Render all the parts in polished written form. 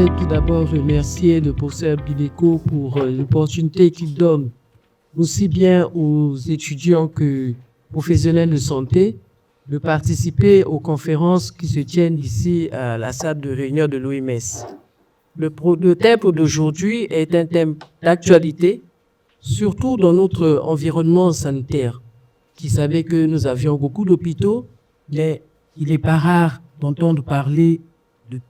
voudrais tout d'abord remercier le professeur Bileko pour l'opportunité qu'il donne aussi bien aux étudiants que professionnels de santé de participer aux conférences qui se tiennent ici à la salle de réunion de l'OMS. Le thème d'aujourd'hui est un thème d'actualité, surtout dans notre environnement sanitaire, qui savait que nous avions beaucoup d'hôpitaux, mais il n'est pas rare d'entendre parler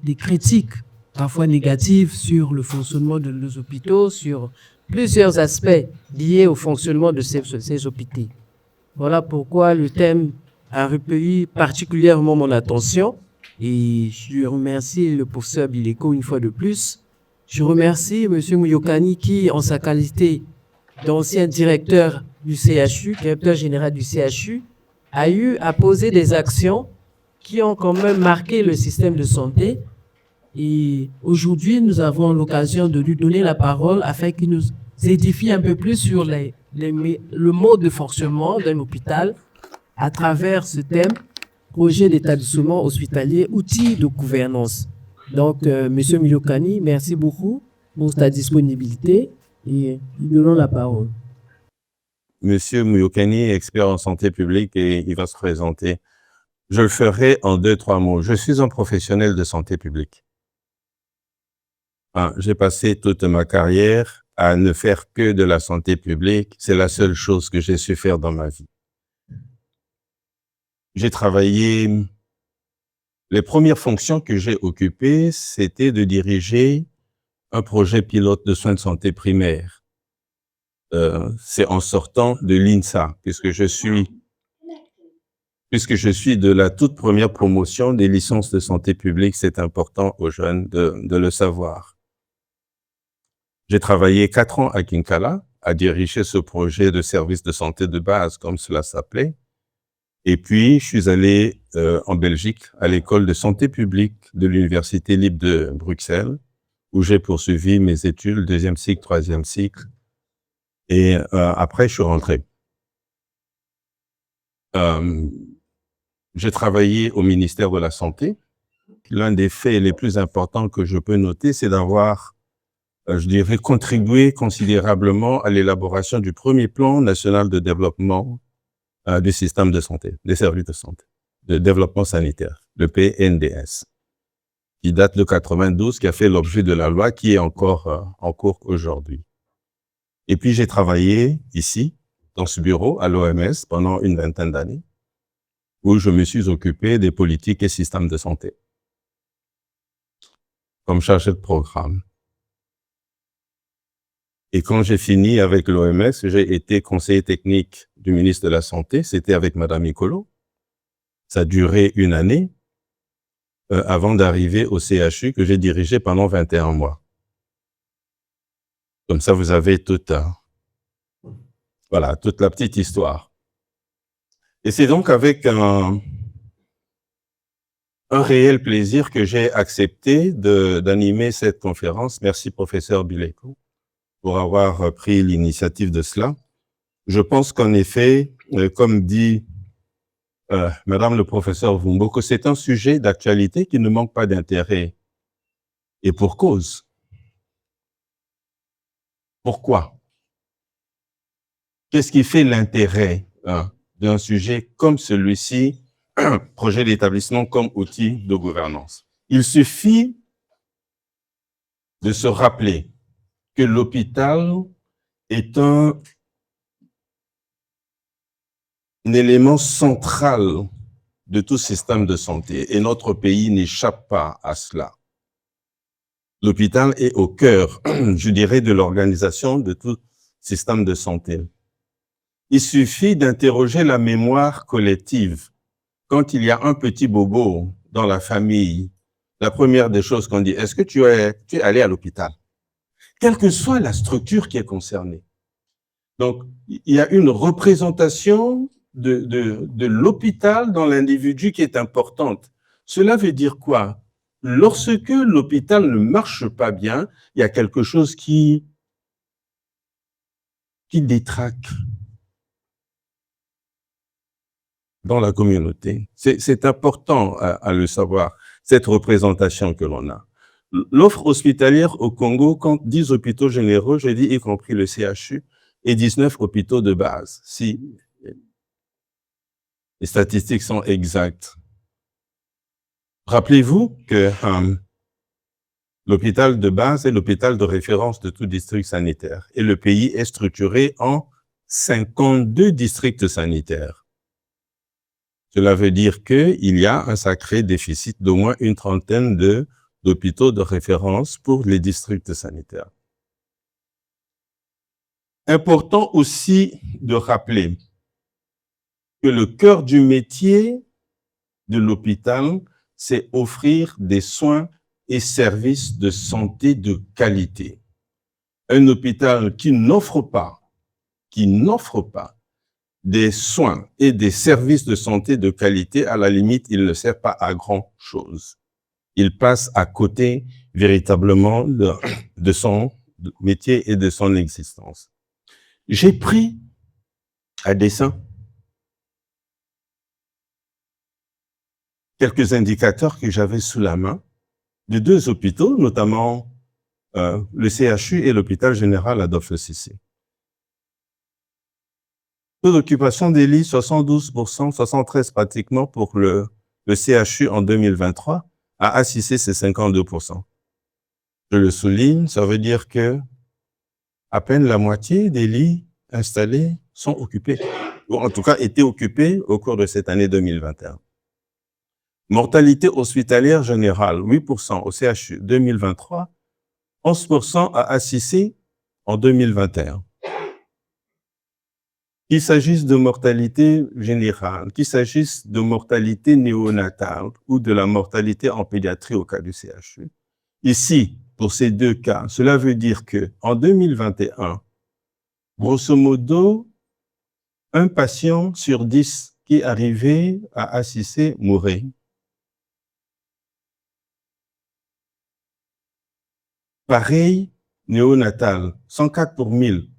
des critiques, parfois négatives, sur le fonctionnement de nos hôpitaux, sur plusieurs aspects liés au fonctionnement de ces hôpitaux. Voilà pourquoi le thème a recueilli particulièrement mon attention et je remercie le professeur Bileko une fois de plus. Je remercie M. Mouyokani qui, en sa qualité d'ancien directeur du CHU, directeur général du CHU, a eu à poser des actions qui ont quand même marqué le système de santé. Et aujourd'hui, nous avons l'occasion de lui donner la parole afin qu'il nous édifie un peu plus sur le mode de fonctionnement d'un hôpital à travers ce thème, projet d'établissement hospitalier, outils de gouvernance. Donc, Monsieur Mouyokani, merci beaucoup pour ta disponibilité et nous donnons la parole. Monsieur Mouyokani, expert en santé publique, et il va se présenter. Je le ferai en 2-3 mots. Je suis un professionnel de santé publique. J'ai passé toute ma carrière à ne faire que de la santé publique. C'est la seule chose que j'ai su faire dans ma vie. J'ai travaillé. Les premières fonctions que j'ai occupées, c'était de diriger un projet pilote de soins de santé primaire. C'est en sortant de l'INSA, puisque je suis de la toute première promotion des licences de santé publique. C'est important aux jeunes de le savoir. J'ai travaillé 4 ans à Kinkala, à diriger ce projet de service de santé de base, comme cela s'appelait. Et puis, je suis allé en Belgique, à l'école de santé publique de l'Université libre de Bruxelles, où j'ai poursuivi mes études, 2e cycle, 3e cycle. Et après, je suis rentré. J'ai travaillé au ministère de la Santé. L'un des faits les plus importants que je peux noter, c'est d'avoir, je dirais, contribué considérablement à l'élaboration du premier plan national de développement du système de santé, des services de santé, de développement sanitaire, le PNDS, qui date de 92, qui a fait l'objet de la loi, qui est encore en cours aujourd'hui. Et puis j'ai travaillé ici, dans ce bureau, à l'OMS, pendant une vingtaine d'années, où je me suis occupé des politiques et systèmes de santé, comme chargé de programme. Et quand j'ai fini avec l'OMS, j'ai été conseiller technique du ministre de la Santé, c'était avec Madame Nicolo. Ça a duré 1 année avant d'arriver au CHU que j'ai dirigé pendant 21 mois. Comme ça, vous avez toute la petite histoire. Et c'est donc avec un réel plaisir que j'ai accepté d'animer cette conférence. Merci, professeur Bileko, pour avoir pris l'initiative de cela. Je pense qu'en effet, comme dit Madame le professeur Vumboko, c'est un sujet d'actualité qui ne manque pas d'intérêt. Et pour cause. Pourquoi? Qu'est-ce qui fait l'intérêt d'un sujet comme celui-ci, projet d'établissement comme outil de gouvernance? Il suffit de se rappeler que l'hôpital est un élément central de tout système de santé et notre pays n'échappe pas à cela. L'hôpital est au cœur, je dirais, de l'organisation de tout système de santé. Il suffit d'interroger la mémoire collective. Quand il y a un petit bobo dans la famille, la première des choses qu'on dit, est-ce que tu es allé à l'hôpital? Quelle que soit la structure qui est concernée. Donc, il y a une représentation de l'hôpital dans l'individu qui est importante. Cela veut dire quoi? Lorsque l'hôpital ne marche pas bien, il y a quelque chose qui détraque dans la communauté. C'est important à le savoir, cette représentation que l'on a. L'offre hospitalière au Congo compte 10 hôpitaux généraux, je dis y compris le CHU, et 19 hôpitaux de base, si les statistiques sont exactes. Rappelez-vous que l'hôpital de base est l'hôpital de référence de tout district sanitaire et le pays est structuré en 52 districts sanitaires. Cela veut dire qu'il y a un sacré déficit d'au moins une trentaine d'hôpitaux de référence pour les districts sanitaires. Important aussi de rappeler que le cœur du métier de l'hôpital, c'est offrir des soins et services de santé de qualité. Un hôpital qui n'offre pas des soins et des services de santé de qualité, à la limite, il ne sert pas à grand-chose. Il passe à côté véritablement de son métier et de son existence. J'ai pris à dessein quelques indicateurs que j'avais sous la main de deux hôpitaux, notamment le CHU et l'hôpital général Adolphe Cissé. Taux d'occupation des lits, 72%, 73% pratiquement pour le CHU en 2023. À Assissé, c'est 52%. Je le souligne, ça veut dire que à peine la moitié des lits installés sont occupés, ou en tout cas étaient occupés au cours de cette année 2021. Mortalité hospitalière générale, 8% au CHU 2023, 11% à Assissé en 2021. Qu'il s'agisse de mortalité générale, qu'il s'agisse de mortalité néonatale ou de la mortalité en pédiatrie au cas du CHU. Ici, pour ces deux cas, cela veut dire que en 2021, grosso modo, un patient sur 10 qui arrivait à Assissé mourait. Pareil, néonatal, 104 pour 1000.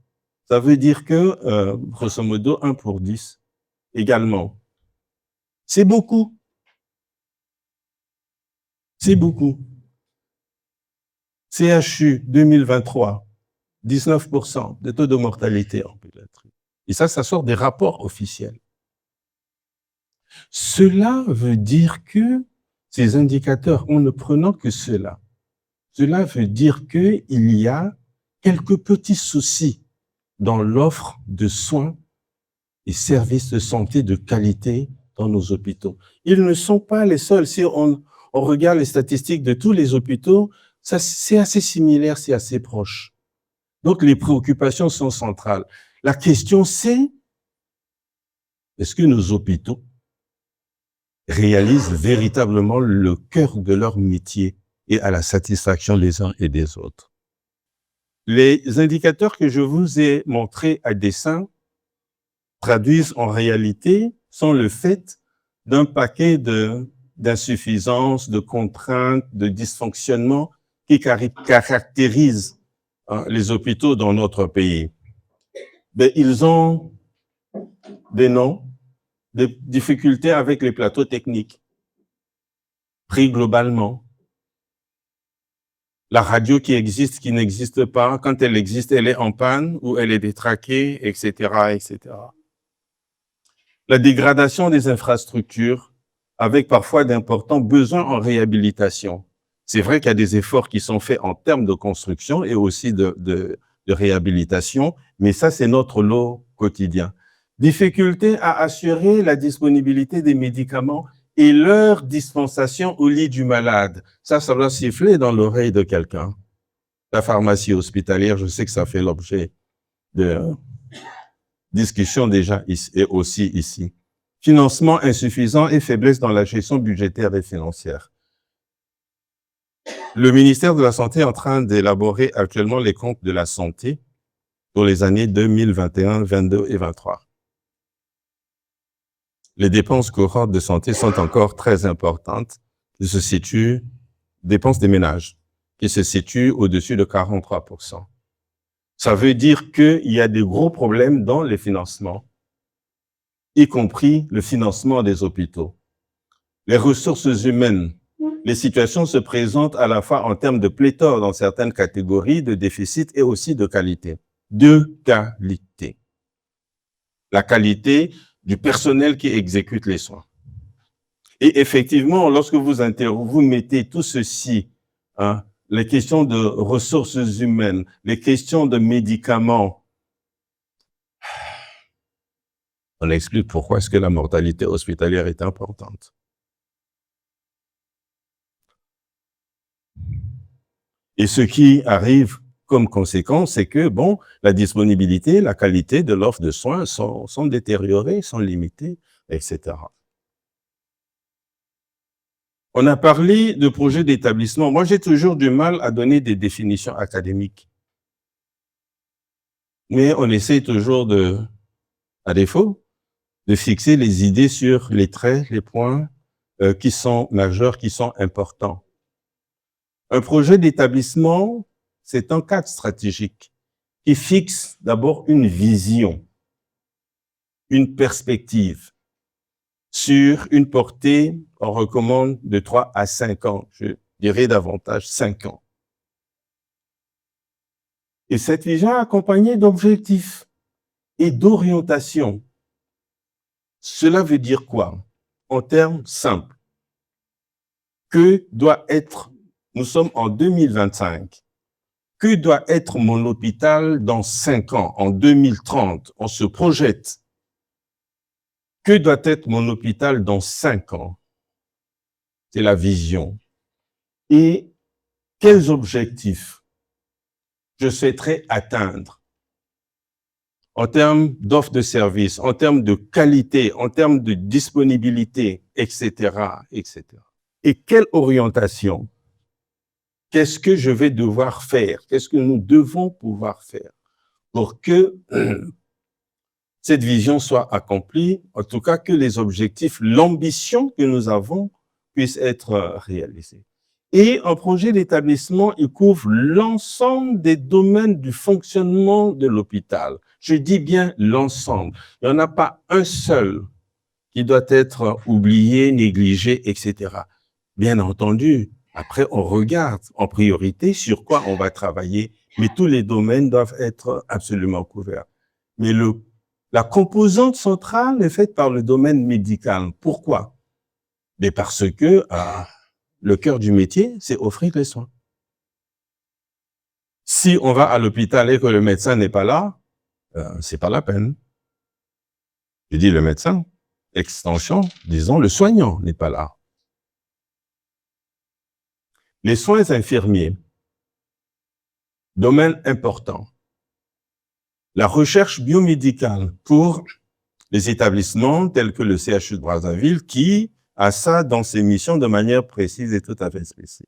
Ça veut dire que, grosso modo, 1 pour 10 également. C'est beaucoup. C'est beaucoup. CHU 2023, 19% de taux de mortalité en pédiatrie. Et ça sort des rapports officiels. Cela veut dire que ces indicateurs, en ne prenant que cela veut dire qu'il y a quelques petits soucis dans l'offre de soins et services de santé de qualité dans nos hôpitaux. Ils ne sont pas les seuls. Si on regarde les statistiques de tous les hôpitaux, ça, c'est assez similaire, c'est assez proche. Donc, les préoccupations sont centrales. La question, c'est, est-ce que nos hôpitaux réalisent véritablement le cœur de leur métier et à la satisfaction des uns et des autres? Les indicateurs que je vous ai montrés à dessein traduisent en réalité, sont le fait d'un paquet d'insuffisances, de contraintes, de dysfonctionnements qui caractérisent les hôpitaux dans notre pays. Mais ils ont des noms, des difficultés avec les plateaux techniques, pris globalement. La radio qui existe, qui n'existe pas, quand elle existe, elle est en panne ou elle est détraquée, etc., etc. La dégradation des infrastructures, avec parfois d'importants besoins en réhabilitation. C'est vrai qu'il y a des efforts qui sont faits en termes de construction et aussi de réhabilitation, mais ça, c'est notre lot quotidien. Difficulté à assurer la disponibilité des médicaments et leur dispensation au lit du malade. Ça doit siffler dans l'oreille de quelqu'un. La pharmacie hospitalière, je sais que ça fait l'objet de discussions déjà ici, et aussi ici. Financement insuffisant et faiblesse dans la gestion budgétaire et financière. Le ministère de la Santé est en train d'élaborer actuellement les comptes de la santé pour les années 2021, 2022 et 2023. Les dépenses courantes de santé sont encore très importantes, dépenses des ménages, qui se situent au-dessus de 43%. Ça veut dire qu'il y a des gros problèmes dans les financements, y compris le financement des hôpitaux. Les ressources humaines les situations se présentent à la fois en termes de pléthore dans certaines catégories, de déficit et aussi de qualité. De qualité. La qualité du personnel qui exécute les soins. Et effectivement, lorsque vous mettez tout ceci, hein, les questions de ressources humaines, les questions de médicaments, on explique pourquoi est-ce que la mortalité hospitalière est importante. Et ce qui arrive comme conséquence, c'est que, bon, la disponibilité, la qualité de l'offre de soins sont détériorées, sont limitées, etc. On a parlé de projet d'établissement. Moi, j'ai toujours du mal à donner des définitions académiques. Mais on essaie toujours à défaut, de fixer les idées sur les traits, les points qui sont majeurs, qui sont importants. Un projet d'établissement, c'est un cadre stratégique qui fixe d'abord une vision, une perspective sur une portée, on recommande de 3 à 5 ans, je dirais davantage 5 ans. Et cette vision est accompagnée d'objectifs et d'orientation. Cela veut dire quoi? En termes simples. Que doit être, nous sommes en 2025, que doit être mon hôpital dans 5 ans, en 2030? On se projette. Que doit être mon hôpital dans 5 ans? C'est la vision. Et quels objectifs je souhaiterais atteindre en termes d'offre de services, en termes de qualité, en termes de disponibilité, etc., etc. Et quelle orientation? Qu'est-ce que je vais devoir faire? Qu'est-ce que nous devons pouvoir faire pour que cette vision soit accomplie, en tout cas que les objectifs, l'ambition que nous avons puissent être réalisés. Et un projet d'établissement, il couvre l'ensemble des domaines du fonctionnement de l'hôpital. Je dis bien l'ensemble. Il n'y en a pas un seul qui doit être oublié, négligé, etc. Bien entendu, après, on regarde en priorité sur quoi on va travailler, mais tous les domaines doivent être absolument couverts. Mais la composante centrale est faite par le domaine médical. Pourquoi? Mais parce que le cœur du métier, c'est offrir les soins. Si on va à l'hôpital et que le médecin n'est pas là, c'est pas la peine. Je dis le médecin, extension, disons le soignant n'est pas là. Les soins infirmiers, domaine important. La recherche biomédicale pour les établissements tels que le CHU de Brazzaville qui a ça dans ses missions de manière précise et tout à fait spécifique.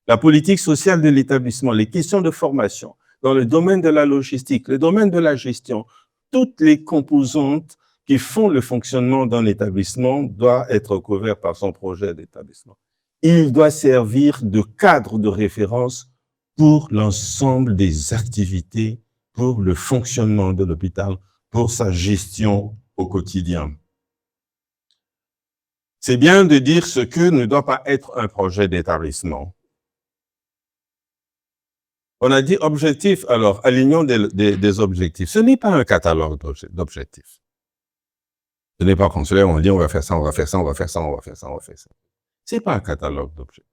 La politique sociale de l'établissement, les questions de formation dans le domaine de la logistique, le domaine de la gestion, toutes les composantes qui font le fonctionnement d'un établissement doivent être couvertes par son projet d'établissement. Il doit servir de cadre de référence pour l'ensemble des activités, pour le fonctionnement de l'hôpital, pour sa gestion au quotidien. C'est bien de dire ce que ne doit pas être un projet d'établissement. On a dit objectifs, alors alignons des objectifs. Ce n'est pas un catalogue d'objectifs. Ce n'est pas consulaire, on dit on va faire ça, on va faire ça, on va faire ça, on va faire ça, on va faire ça. Ce n'est pas un catalogue d'objectifs.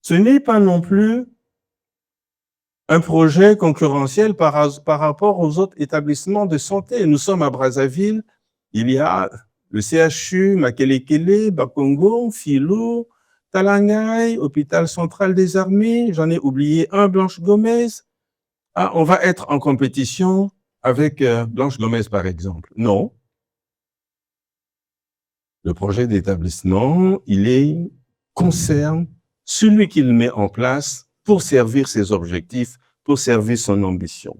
Ce n'est pas non plus un projet concurrentiel par rapport aux autres établissements de santé. Nous sommes à Brazzaville, il y a le CHU, Makelekele, Bakongo, Filou, Talangay, Hôpital Central des Armées, j'en ai oublié un, Blanche Gomez. Ah, on va être en compétition avec Blanche Gomez, par exemple. Non. Le projet d'établissement, concerne celui qu'il met en place pour servir ses objectifs, pour servir son ambition.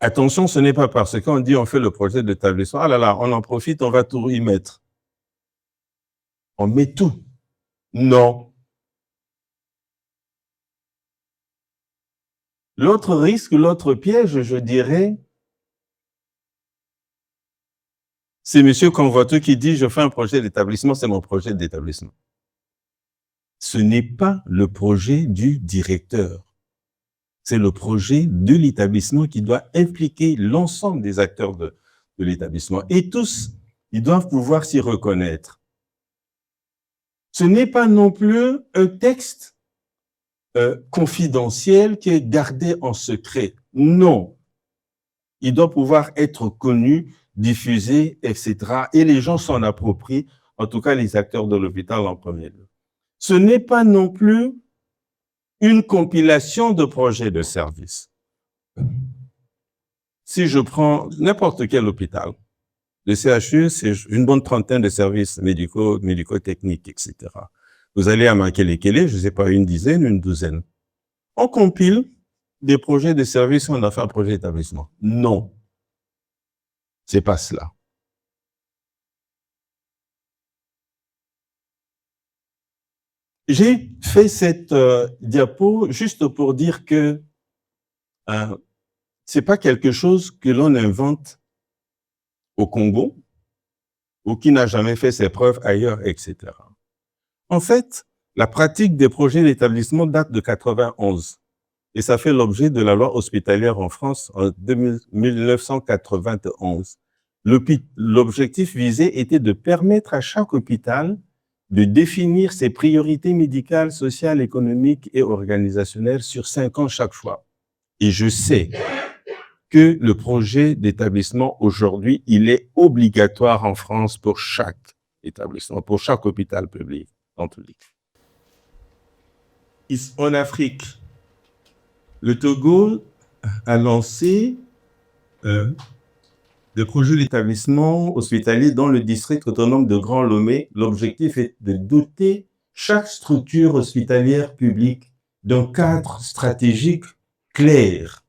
Attention, ce n'est pas parce qu'on dit on fait le projet d'établissement, ah là là, on en profite, on va tout y mettre. On met tout. Non. L'autre risque, l'autre piège, je dirais, C'est M. Convoiteux qui dit « Je fais un projet d'établissement, c'est mon projet d'établissement ». Ce n'est pas le projet du directeur. C'est le projet de l'établissement qui doit impliquer l'ensemble des acteurs de l'établissement. Et tous, ils doivent pouvoir s'y reconnaître. Ce n'est pas non plus un texte confidentiel qui est gardé en secret. Non. Il doit pouvoir être connu, diffusé, etc. Et les gens s'en approprient, en tout cas les acteurs de l'hôpital en premier lieu. Ce n'est pas non plus une compilation de projets de services. Si je prends n'importe quel hôpital, le CHU, c'est une bonne trentaine de services médicaux, médico-techniques, etc. Vous allez à Makelekele, je ne sais pas, une dizaine, une douzaine. On compile des projets de services, on a fait un projet d'établissement. Non. C'est pas cela. J'ai fait cette diapo juste pour dire que c'est pas quelque chose que l'on invente au Congo ou qui n'a jamais fait ses preuves ailleurs, etc. En fait, la pratique des projets d'établissement date de 91 et ça fait l'objet de la loi hospitalière en France en 1991. L'objectif visé était de permettre à chaque hôpital de définir ses priorités médicales, sociales, économiques et organisationnelles sur 5 ans chaque fois. Et je sais que le projet d'établissement aujourd'hui, il est obligatoire en France pour chaque établissement, pour chaque hôpital public, en tout cas. En Afrique, le Togo a lancé le projet d'établissement hospitalier dans le district autonome de Grand Lomé. L'objectif est de doter chaque structure hospitalière publique d'un cadre stratégique clair.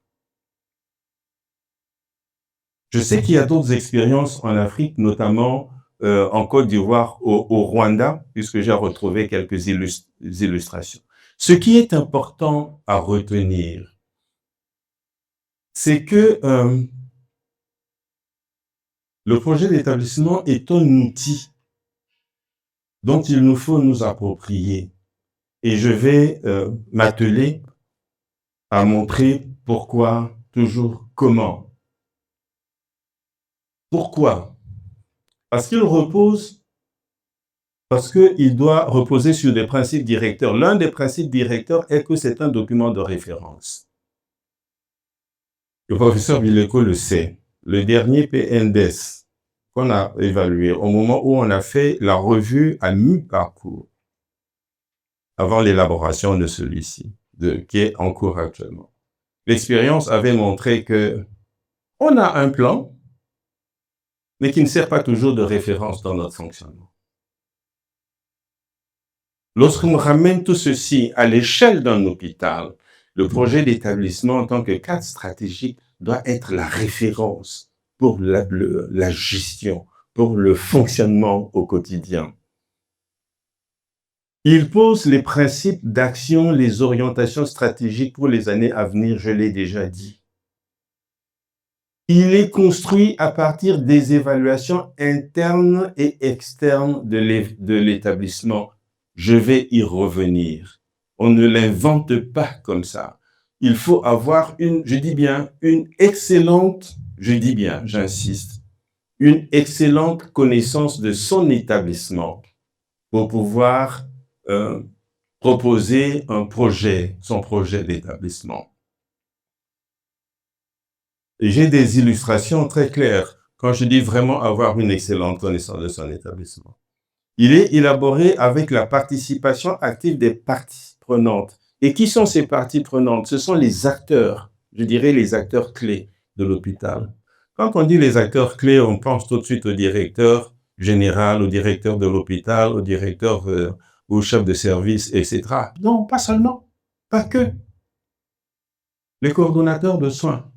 Je sais qu'il y a d'autres expériences en Afrique, notamment en Côte d'Ivoire, au Rwanda, puisque j'ai retrouvé quelques illustrations. Ce qui est important à retenir, c'est que le projet d'établissement est un outil dont il nous faut nous approprier. Et je vais m'atteler à montrer pourquoi, toujours comment. Pourquoi? Parce qu'il doit reposer sur des principes directeurs. L'un des principes directeurs est que c'est un document de référence. Le professeur Bileko le sait. Le dernier PNDES qu'on a évalué au moment où on a fait la revue à mi-parcours, avant l'élaboration de celui-ci, qui est en cours actuellement. L'expérience avait montré que on a un plan, mais qui ne sert pas toujours de référence dans notre fonctionnement. Lorsqu'on ramène tout ceci à l'échelle d'un hôpital, le projet d'établissement en tant que cadre stratégique doit être la référence pour la gestion, pour le fonctionnement au quotidien. Il pose les principes d'action, les orientations stratégiques pour les années à venir, je l'ai déjà dit. Il est construit à partir des évaluations internes et externes de l'établissement. Je vais y revenir. On ne l'invente pas comme ça. Il faut avoir une excellente, j'insiste, une excellente connaissance de son établissement pour pouvoir proposer son projet d'établissement. J'ai des illustrations très claires quand je dis vraiment avoir une excellente connaissance de son établissement. Il est élaboré avec la participation active des parties prenantes. Et qui sont ces parties prenantes? Ce sont les acteurs, je dirais les acteurs clés de l'hôpital. Quand on dit les acteurs clés, on pense tout de suite au directeur général, au directeur de l'hôpital, au directeur au chef de service, etc. Non, pas seulement, pas que. Les coordonnateurs de soins.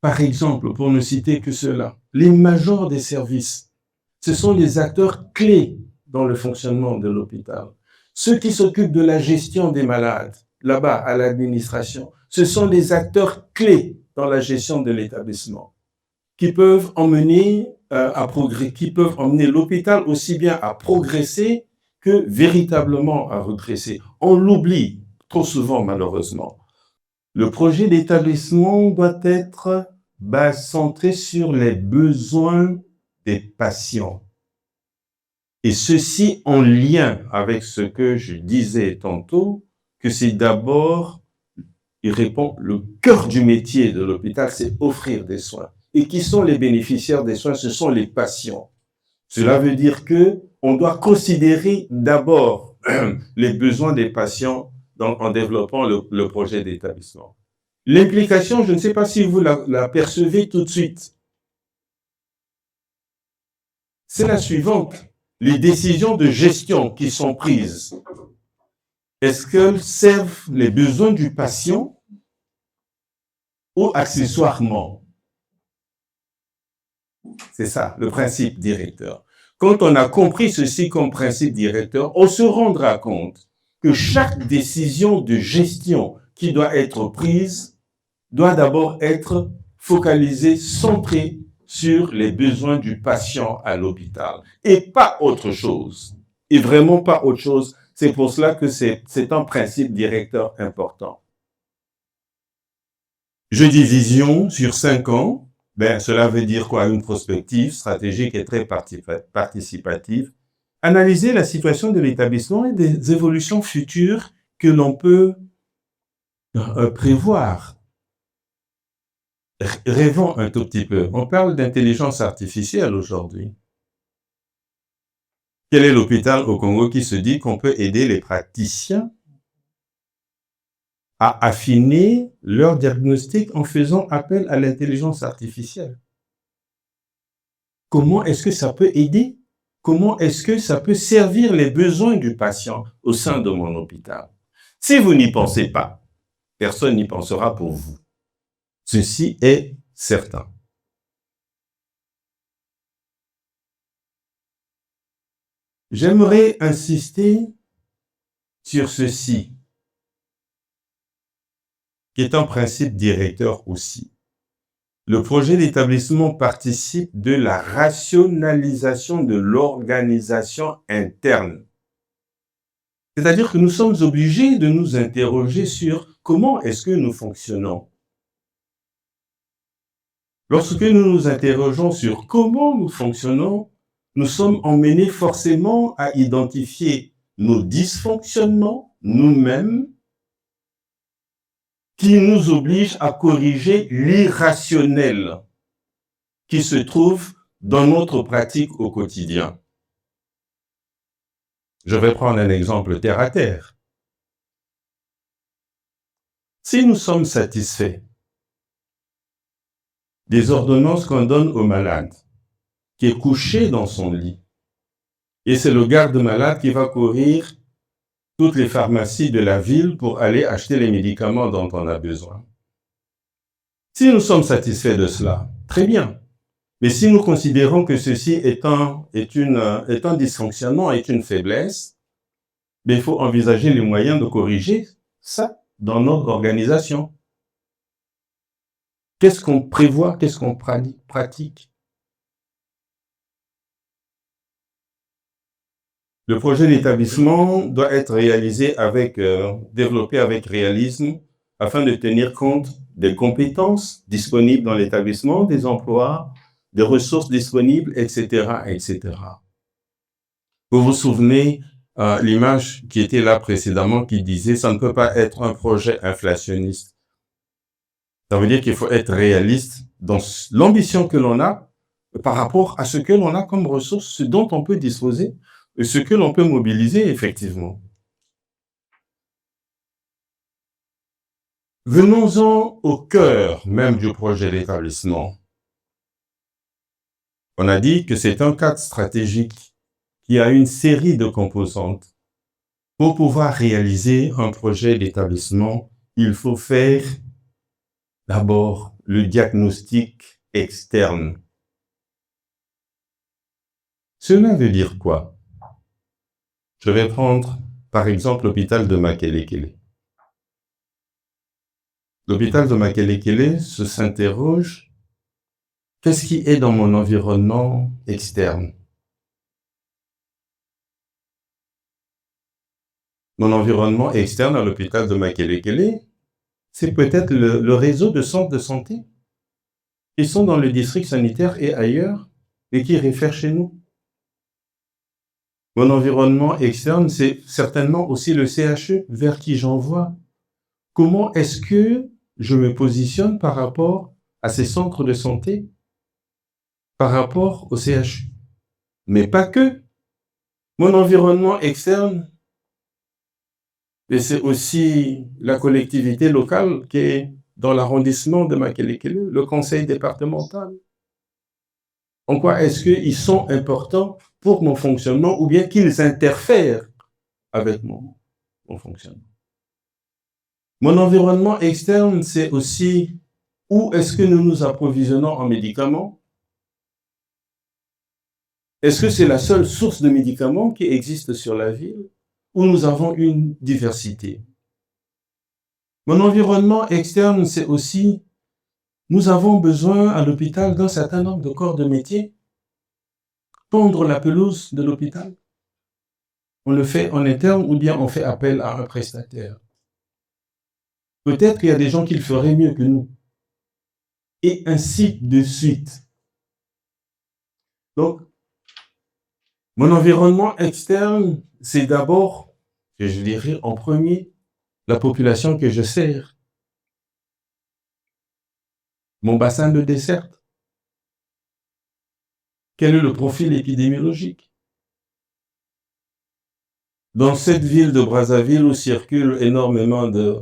Par exemple, pour ne citer que cela, les majors des services, ce sont les acteurs clés dans le fonctionnement de l'hôpital. Ceux qui s'occupent de la gestion des malades, là-bas, à l'administration, ce sont des acteurs clés dans la gestion de l'établissement. qui peuvent emmener qui peuvent emmener l'hôpital aussi bien à progresser que véritablement à regresser. On l'oublie trop souvent, malheureusement. Le projet d'établissement doit être centré sur les besoins des patients. Et ceci en lien avec ce que je disais tantôt, que c'est d'abord, il répond, le cœur du métier de l'hôpital, c'est offrir des soins. Et qui sont les bénéficiaires des soins? Ce sont les patients. Cela veut dire que on doit considérer d'abord les besoins des patients en développant le projet d'établissement. L'implication, je ne sais pas si vous la percevez tout de suite. C'est la suivante. Les décisions de gestion qui sont prises, est-ce qu'elles servent les besoins du patient ou accessoirement? C'est ça, le principe directeur. Quand on a compris ceci comme principe directeur, on se rendra compte que chaque décision de gestion qui doit être prise doit d'abord être focalisée, centrée sur les besoins du patient à l'hôpital et pas autre chose. Et vraiment pas autre chose. C'est pour cela que c'est un principe directeur important. Je dis vision sur 5 ans. Cela veut dire quoi? Une prospective stratégique et très participative. Analyser la situation de l'établissement et des évolutions futures que l'on peut prévoir. Rêvons un tout petit peu. On parle d'intelligence artificielle aujourd'hui. Quel est l'hôpital au Congo qui se dit qu'on peut aider les praticiens à affiner leur diagnostic en faisant appel à l'intelligence artificielle? Comment est-ce que ça peut aider? Comment est-ce que ça peut servir les besoins du patient au sein de mon hôpital? Si vous n'y pensez pas, personne n'y pensera pour vous. Ceci est certain. J'aimerais insister sur ceci, qui est un principe directeur aussi. Le projet d'établissement participe de la rationalisation de l'organisation interne. C'est-à-dire que nous sommes obligés de nous interroger sur comment est-ce que nous fonctionnons. Lorsque nous nous interrogeons sur comment nous fonctionnons, nous sommes emmenés forcément à identifier nos dysfonctionnements nous-mêmes qui nous obligent à corriger l'irrationnel qui se trouve dans notre pratique au quotidien. Je vais prendre un exemple terre à terre. Si nous sommes satisfaits des ordonnances qu'on donne au malade, qui est couché dans son lit, et c'est le garde-malade qui va courir toutes les pharmacies de la ville pour aller acheter les médicaments dont on a besoin. Si nous sommes satisfaits de cela, très bien. Mais si nous considérons que ceci est un dysfonctionnement, est une faiblesse, il faut envisager les moyens de corriger ça dans notre organisation. Qu'est-ce qu'on prévoit? Qu'est-ce qu'on pratique? Le projet d'établissement doit être réalisé développé avec réalisme afin de tenir compte des compétences disponibles dans l'établissement, des emplois, des ressources disponibles, etc., etc. Vous vous souvenez l'image qui était là précédemment qui disait « ça ne peut pas être un projet inflationniste ». Ça veut dire qu'il faut être réaliste dans l'ambition que l'on a par rapport à ce que l'on a comme ressources, ce dont on peut disposer, et ce que l'on peut mobiliser effectivement. Venons-en au cœur même du projet d'établissement. On a dit que c'est un cadre stratégique qui a une série de composantes. Pour pouvoir réaliser un projet d'établissement, il faut faire d'abord le diagnostic externe. Cela veut dire quoi? Je vais prendre par exemple l'hôpital de Makelekele. L'hôpital de Makelekele s'interroge Qu'est-ce qui est dans mon environnement externe? Mon environnement externe à l'hôpital de Makelekele, c'est peut-être le réseau de centres de santé qui sont dans le district sanitaire et ailleurs et qui réfèrent chez nous. Mon environnement externe, c'est certainement aussi le CHE vers qui j'envoie. Comment est-ce que je me positionne par rapport à ces centres de santé, par rapport au CHU? Mais pas que. Mon environnement externe, et c'est aussi la collectivité locale qui est dans l'arrondissement de Makelekele, le conseil départemental. En quoi est-ce qu'ils sont importants pour mon fonctionnement ou bien qu'ils interfèrent avec mon fonctionnement? Mon environnement externe, c'est aussi où est-ce que nous nous approvisionnons en médicaments? Est-ce que c'est la seule source de médicaments qui existe sur la ville ou nous avons une diversité? Mon environnement externe, c'est aussi nous avons besoin à l'hôpital d'un certain nombre de corps de métier. Pondre la pelouse de l'hôpital, on le fait en interne ou bien on fait appel à un prestataire. Peut-être qu'il y a des gens qui le feraient mieux que nous. Et ainsi de suite. Donc, mon environnement externe, c'est d'abord, je dirais en premier, la population que je sers. Mon bassin de desserte. Quel est le profil épidémiologique? Dans cette ville de Brazzaville où circulent énormément de,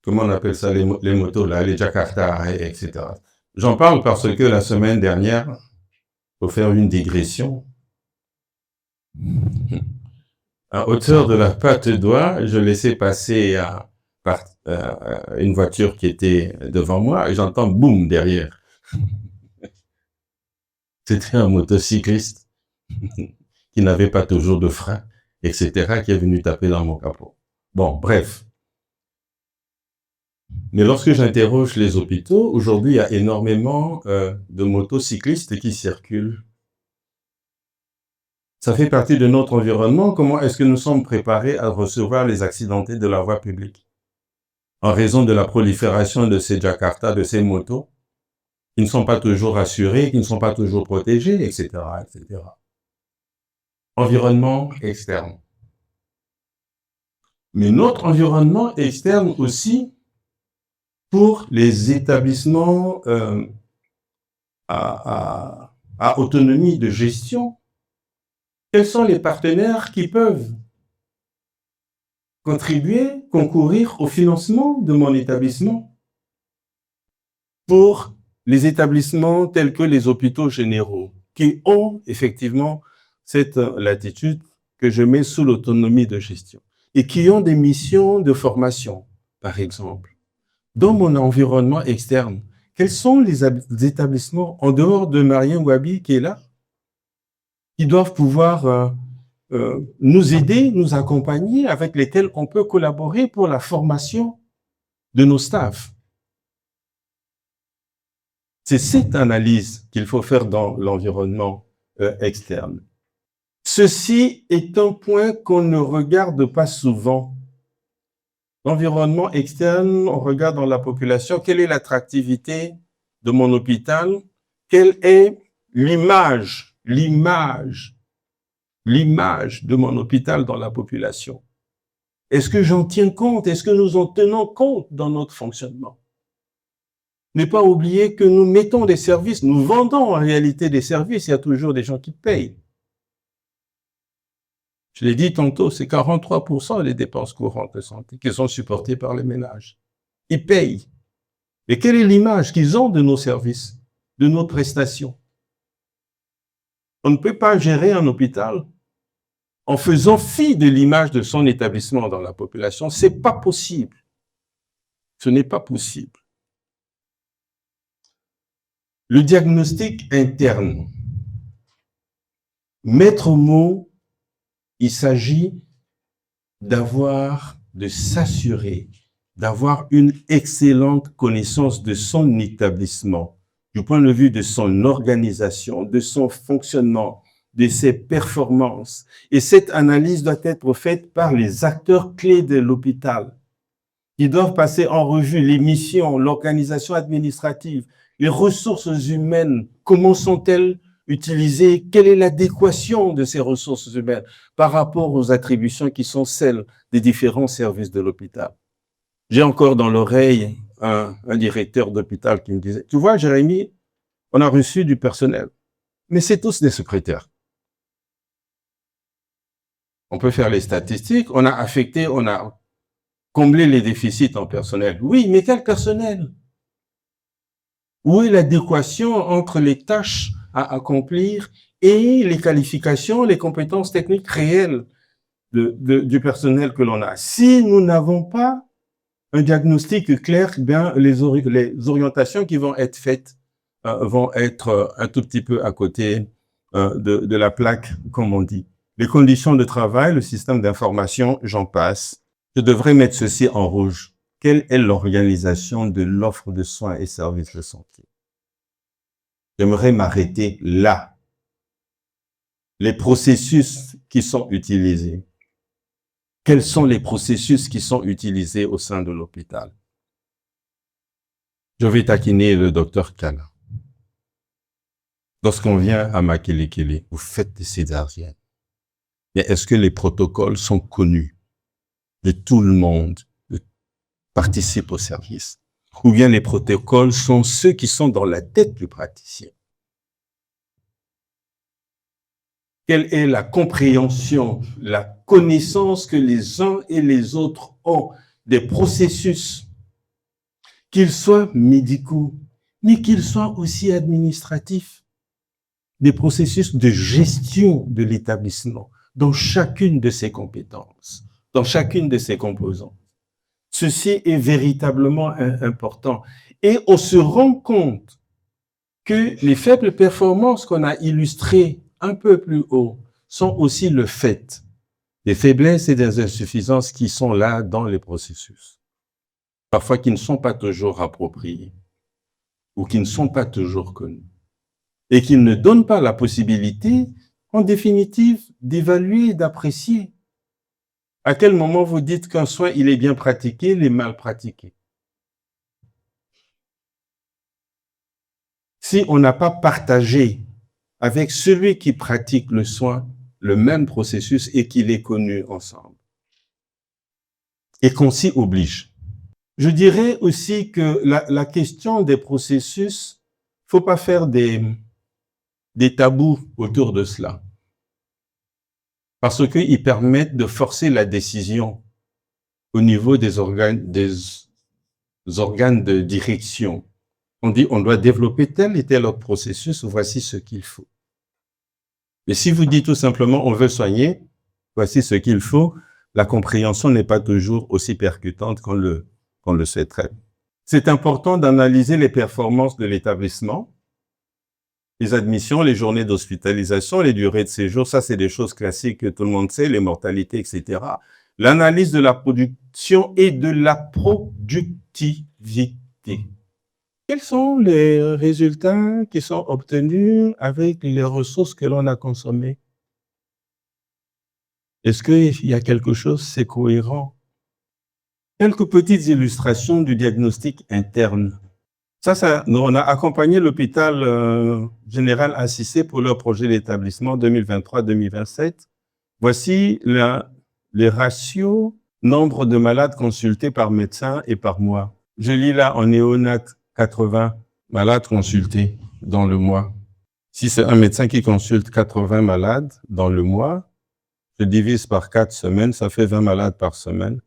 comment on appelle ça, les motos là, les Jakarta, etc. J'en parle parce que la semaine dernière, pour faire une digression, à hauteur de la patte d'oie, je laissais passer une voiture qui était devant moi et j'entends boum derrière. C'était un motocycliste qui n'avait pas toujours de frein, etc., qui est venu taper dans mon capot. Bon, bref. Mais lorsque j'interroge les hôpitaux, aujourd'hui, il y a énormément de motocyclistes qui circulent. Ça fait partie de notre environnement. Comment est-ce que nous sommes préparés à recevoir les accidentés de la voie publique? En raison de la prolifération de ces Jakarta, de ces motos, qui ne sont pas toujours assurés, qui ne sont pas toujours protégés, etc., etc. Environnement externe. Mais notre environnement externe aussi, pour les établissements à autonomie de gestion, quels sont les partenaires qui peuvent contribuer, concourir au financement de mon établissement? Pour les établissements tels que les hôpitaux généraux, qui ont effectivement cette latitude que je mets sous l'autonomie de gestion, et qui ont des missions de formation, par exemple. Dans mon environnement externe, quels sont les établissements, en dehors de Marien Wabi qui est là, qui doivent pouvoir nous aider, nous accompagner, avec lesquels on peut collaborer pour la formation de nos staffs? C'est cette analyse qu'il faut faire dans l'environnement externe. Ceci est un point qu'on ne regarde pas souvent. L'environnement externe, on regarde dans la population, quelle est l'attractivité de mon hôpital? Quelle est l'image de mon hôpital dans la population? Est-ce que j'en tiens compte? Est-ce que nous en tenons compte dans notre fonctionnement? Ne pas oublier que nous mettons des services, nous vendons en réalité des services, il y a toujours des gens qui payent. Je l'ai dit tantôt, c'est 43% des dépenses courantes de santé qui sont supportées par les ménages. Ils payent. Et quelle est l'image qu'ils ont de nos services, de nos prestations? On ne peut pas gérer un hôpital en faisant fi de l'image de son établissement dans la population. C'est pas possible. Ce n'est pas possible. Le diagnostic interne. Maître mot, il s'agit de s'assurer, d'avoir une excellente connaissance de son établissement, du point de vue de son organisation, de son fonctionnement, de ses performances. Et cette analyse doit être faite par les acteurs clés de l'hôpital. Ils doivent passer en revue les missions, l'organisation administrative, les ressources humaines, comment sont-elles utilisées, quelle est l'adéquation de ces ressources humaines par rapport aux attributions qui sont celles des différents services de l'hôpital. J'ai encore dans l'oreille un directeur d'hôpital qui me disait, tu vois, Jérémy, on a reçu du personnel, mais c'est tous des secrétaires. On peut faire les statistiques, on a affecté, on a comblé les déficits en personnel. Oui, mais quel personnel? Où est l'adéquation entre les tâches à accomplir et les qualifications, les compétences techniques réelles du personnel que l'on a? Si nous n'avons pas un diagnostic clair, bien les orientations qui vont être faites vont être un tout petit peu à côté de la plaque, comme on dit. Les conditions de travail, le système d'information, j'en passe. Je devrais mettre ceci en rouge. Quelle est l'organisation de l'offre de soins et services de santé? J'aimerais m'arrêter là. Les processus qui sont utilisés. Quels sont les processus qui sont utilisés au sein de l'hôpital? Je vais taquiner le docteur Kana. Lorsqu'on vient à Makelekele, vous faites des césariennes. Mais est-ce que les protocoles sont connus de tout le monde qui participe au service? Ou bien les protocoles sont ceux qui sont dans la tête du praticien? Quelle est la compréhension, la connaissance que les uns et les autres ont des processus, qu'ils soient médicaux, mais qu'ils soient aussi administratifs, des processus de gestion de l'établissement dans chacune de ses compétences, dans chacune de ses composantes. Ceci est véritablement important. Et on se rend compte que les faibles performances qu'on a illustrées un peu plus haut sont aussi le fait des faiblesses et des insuffisances qui sont là dans les processus. Parfois qui ne sont pas toujours appropriés ou qui ne sont pas toujours connus et qui ne donnent pas la possibilité, en définitive, d'évaluer et d'apprécier à quel moment vous dites qu'un soin, il est bien pratiqué, il est mal pratiqué. Si on n'a pas partagé avec celui qui pratique le soin le même processus et qu'il est connu ensemble, et qu'on s'y oblige. Je dirais aussi que la question des processus, faut pas faire des tabous autour de cela. Parce qu'ils permettent de forcer la décision au niveau des organes de direction. On dit, on doit développer tel et tel autre processus, voici ce qu'il faut. Mais si vous dites tout simplement, on veut soigner, voici ce qu'il faut, la compréhension n'est pas toujours aussi percutante qu'on le souhaiterait. C'est important d'analyser les performances de l'établissement, les admissions, les journées d'hospitalisation, les durées de séjour, ça c'est des choses classiques que tout le monde sait, les mortalités, etc. L'analyse de la production et de la productivité. Quels sont les résultats qui sont obtenus avec les ressources que l'on a consommées? Est-ce qu'il y a quelque chose, c'est cohérent? Quelques petites illustrations du diagnostic interne. Ça, on a accompagné l'hôpital général Assisé pour leur projet d'établissement 2023-2027. Voici les ratios, nombre de malades consultés par médecin et par mois. Je lis là en néonat 80 malades consultés dans le mois. Si c'est un médecin qui consulte 80 malades dans le mois, je divise par 4 semaines, ça fait 20 malades par semaine.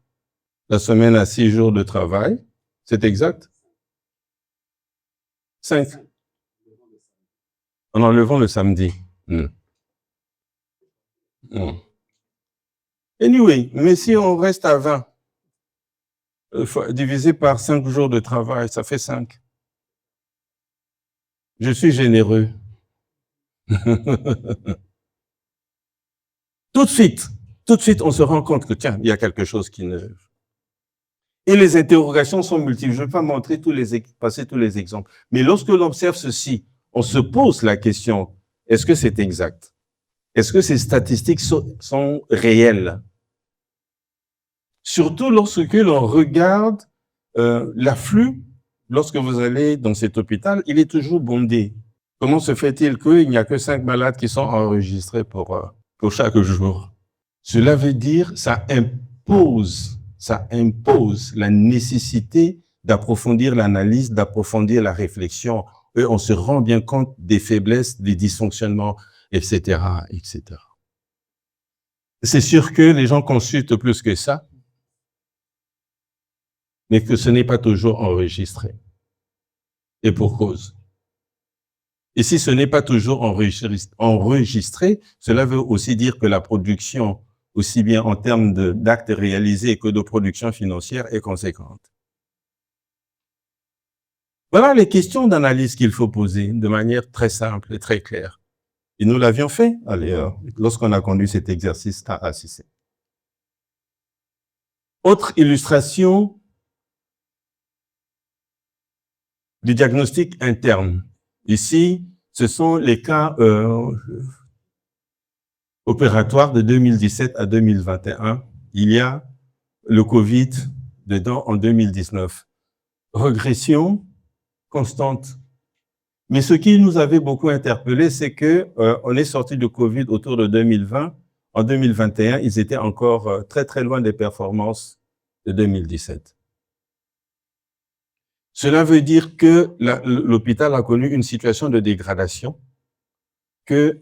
La semaine a 6 jours de travail. C'est exact? 5. En enlevant le samedi. Anyway, mais si on reste à 20, divisé par 5 jours de travail, ça fait 5. Je suis généreux. Tout de suite, on se rend compte que tiens, il y a quelque chose qui ne... Et les interrogations sont multiples. Je ne vais pas montrer passer tous les exemples. Mais lorsque l'on observe ceci, on se pose la question, est-ce que c'est exact? Est-ce que ces statistiques sont réelles? Surtout lorsque l'on regarde l'afflux, lorsque vous allez dans cet hôpital, il est toujours bondé. Comment se fait-il qu'il n'y a que 5 malades qui sont enregistrés pour chaque jour? Cela veut dire, ça impose la nécessité d'approfondir l'analyse, d'approfondir la réflexion. Et on se rend bien compte des faiblesses, des dysfonctionnements, etc., etc. C'est sûr que les gens consultent plus que ça, mais que ce n'est pas toujours enregistré. Et pour cause. Et si ce n'est pas toujours enregistré, cela veut aussi dire que la production, aussi bien en termes d'actes réalisés que de production financière, est conséquente. Voilà les questions d'analyse qu'il faut poser de manière très simple et très claire. Et nous l'avions fait lorsqu'on a conduit cet exercice à ACC. Autre illustration du diagnostic interne. Ici, ce sont les cas opératoires de 2017 à 2021. Il y a le Covid dedans en 2019. Régression constante. Mais ce qui nous avait beaucoup interpellé, c'est que on est sorti du Covid autour de 2020. En 2021, ils étaient encore très très loin des performances de 2017. Cela veut dire que l'hôpital a connu une situation de dégradation, que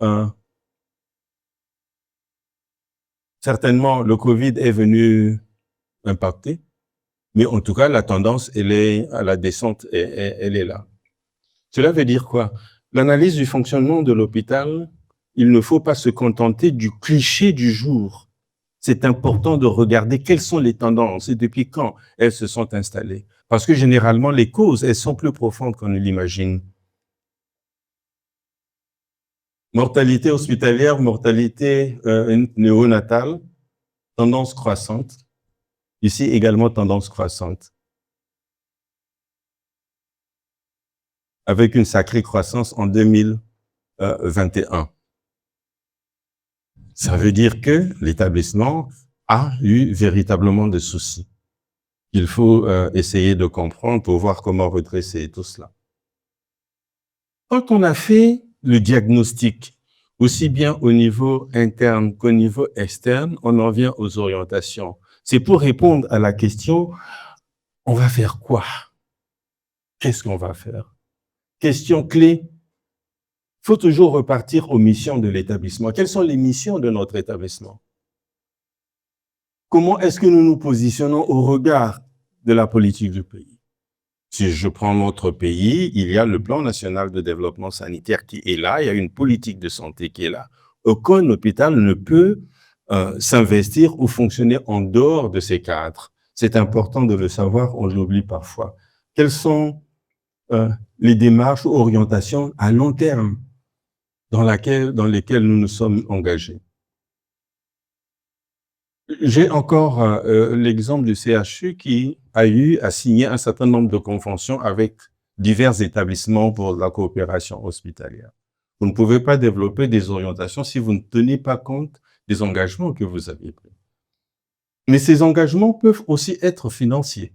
certainement le Covid est venu impacter, mais en tout cas la tendance, elle est à la descente, elle est là. Cela veut dire quoi? L'analyse du fonctionnement de l'hôpital, il ne faut pas se contenter du cliché du jour. C'est important de regarder quelles sont les tendances et depuis quand elles se sont installées. Parce que généralement, les causes, elles sont plus profondes qu'on ne l'imagine. Mortalité hospitalière, mortalité néonatale, tendance croissante. Ici également tendance croissante. Avec une sacrée croissance en 2021. Ça veut dire que l'établissement a eu véritablement des soucis. Il faut essayer de comprendre pour voir comment redresser tout cela. Quand on a fait le diagnostic, aussi bien au niveau interne qu'au niveau externe, on en vient aux orientations. C'est pour répondre à la question, on va faire quoi? Qu'est-ce qu'on va faire? Question clé, il faut toujours repartir aux missions de l'établissement. Quelles sont les missions de notre établissement? Comment est-ce que nous nous positionnons au regard de la politique du pays? Si je prends notre pays, il y a le plan national de développement sanitaire qui est là, il y a une politique de santé qui est là. Aucun hôpital ne peut s'investir ou fonctionner en dehors de ces cadres. C'est important de le savoir, on l'oublie parfois. Quelles sont les démarches ou orientations à long terme dans lesquelles nous nous sommes engagés? J'ai encore l'exemple du CHU qui a eu à signer un certain nombre de conventions avec divers établissements pour la coopération hospitalière. Vous ne pouvez pas développer des orientations si vous ne tenez pas compte des engagements que vous avez pris. Mais ces engagements peuvent aussi être financiers.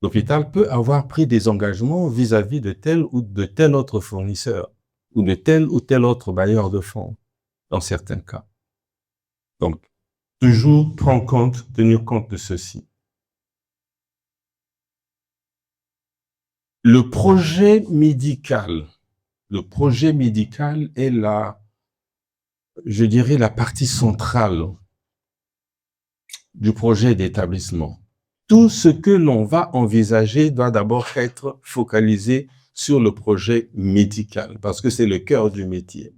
L'hôpital peut avoir pris des engagements vis-à-vis de tel ou de tel autre fournisseur ou de tel ou tel autre bailleur de fonds, dans certains cas. Donc, toujours tenir compte de ceci. Le projet médical est je dirais, la partie centrale du projet d'établissement. Tout ce que l'on va envisager doit d'abord être focalisé sur le projet médical, parce que c'est le cœur du métier.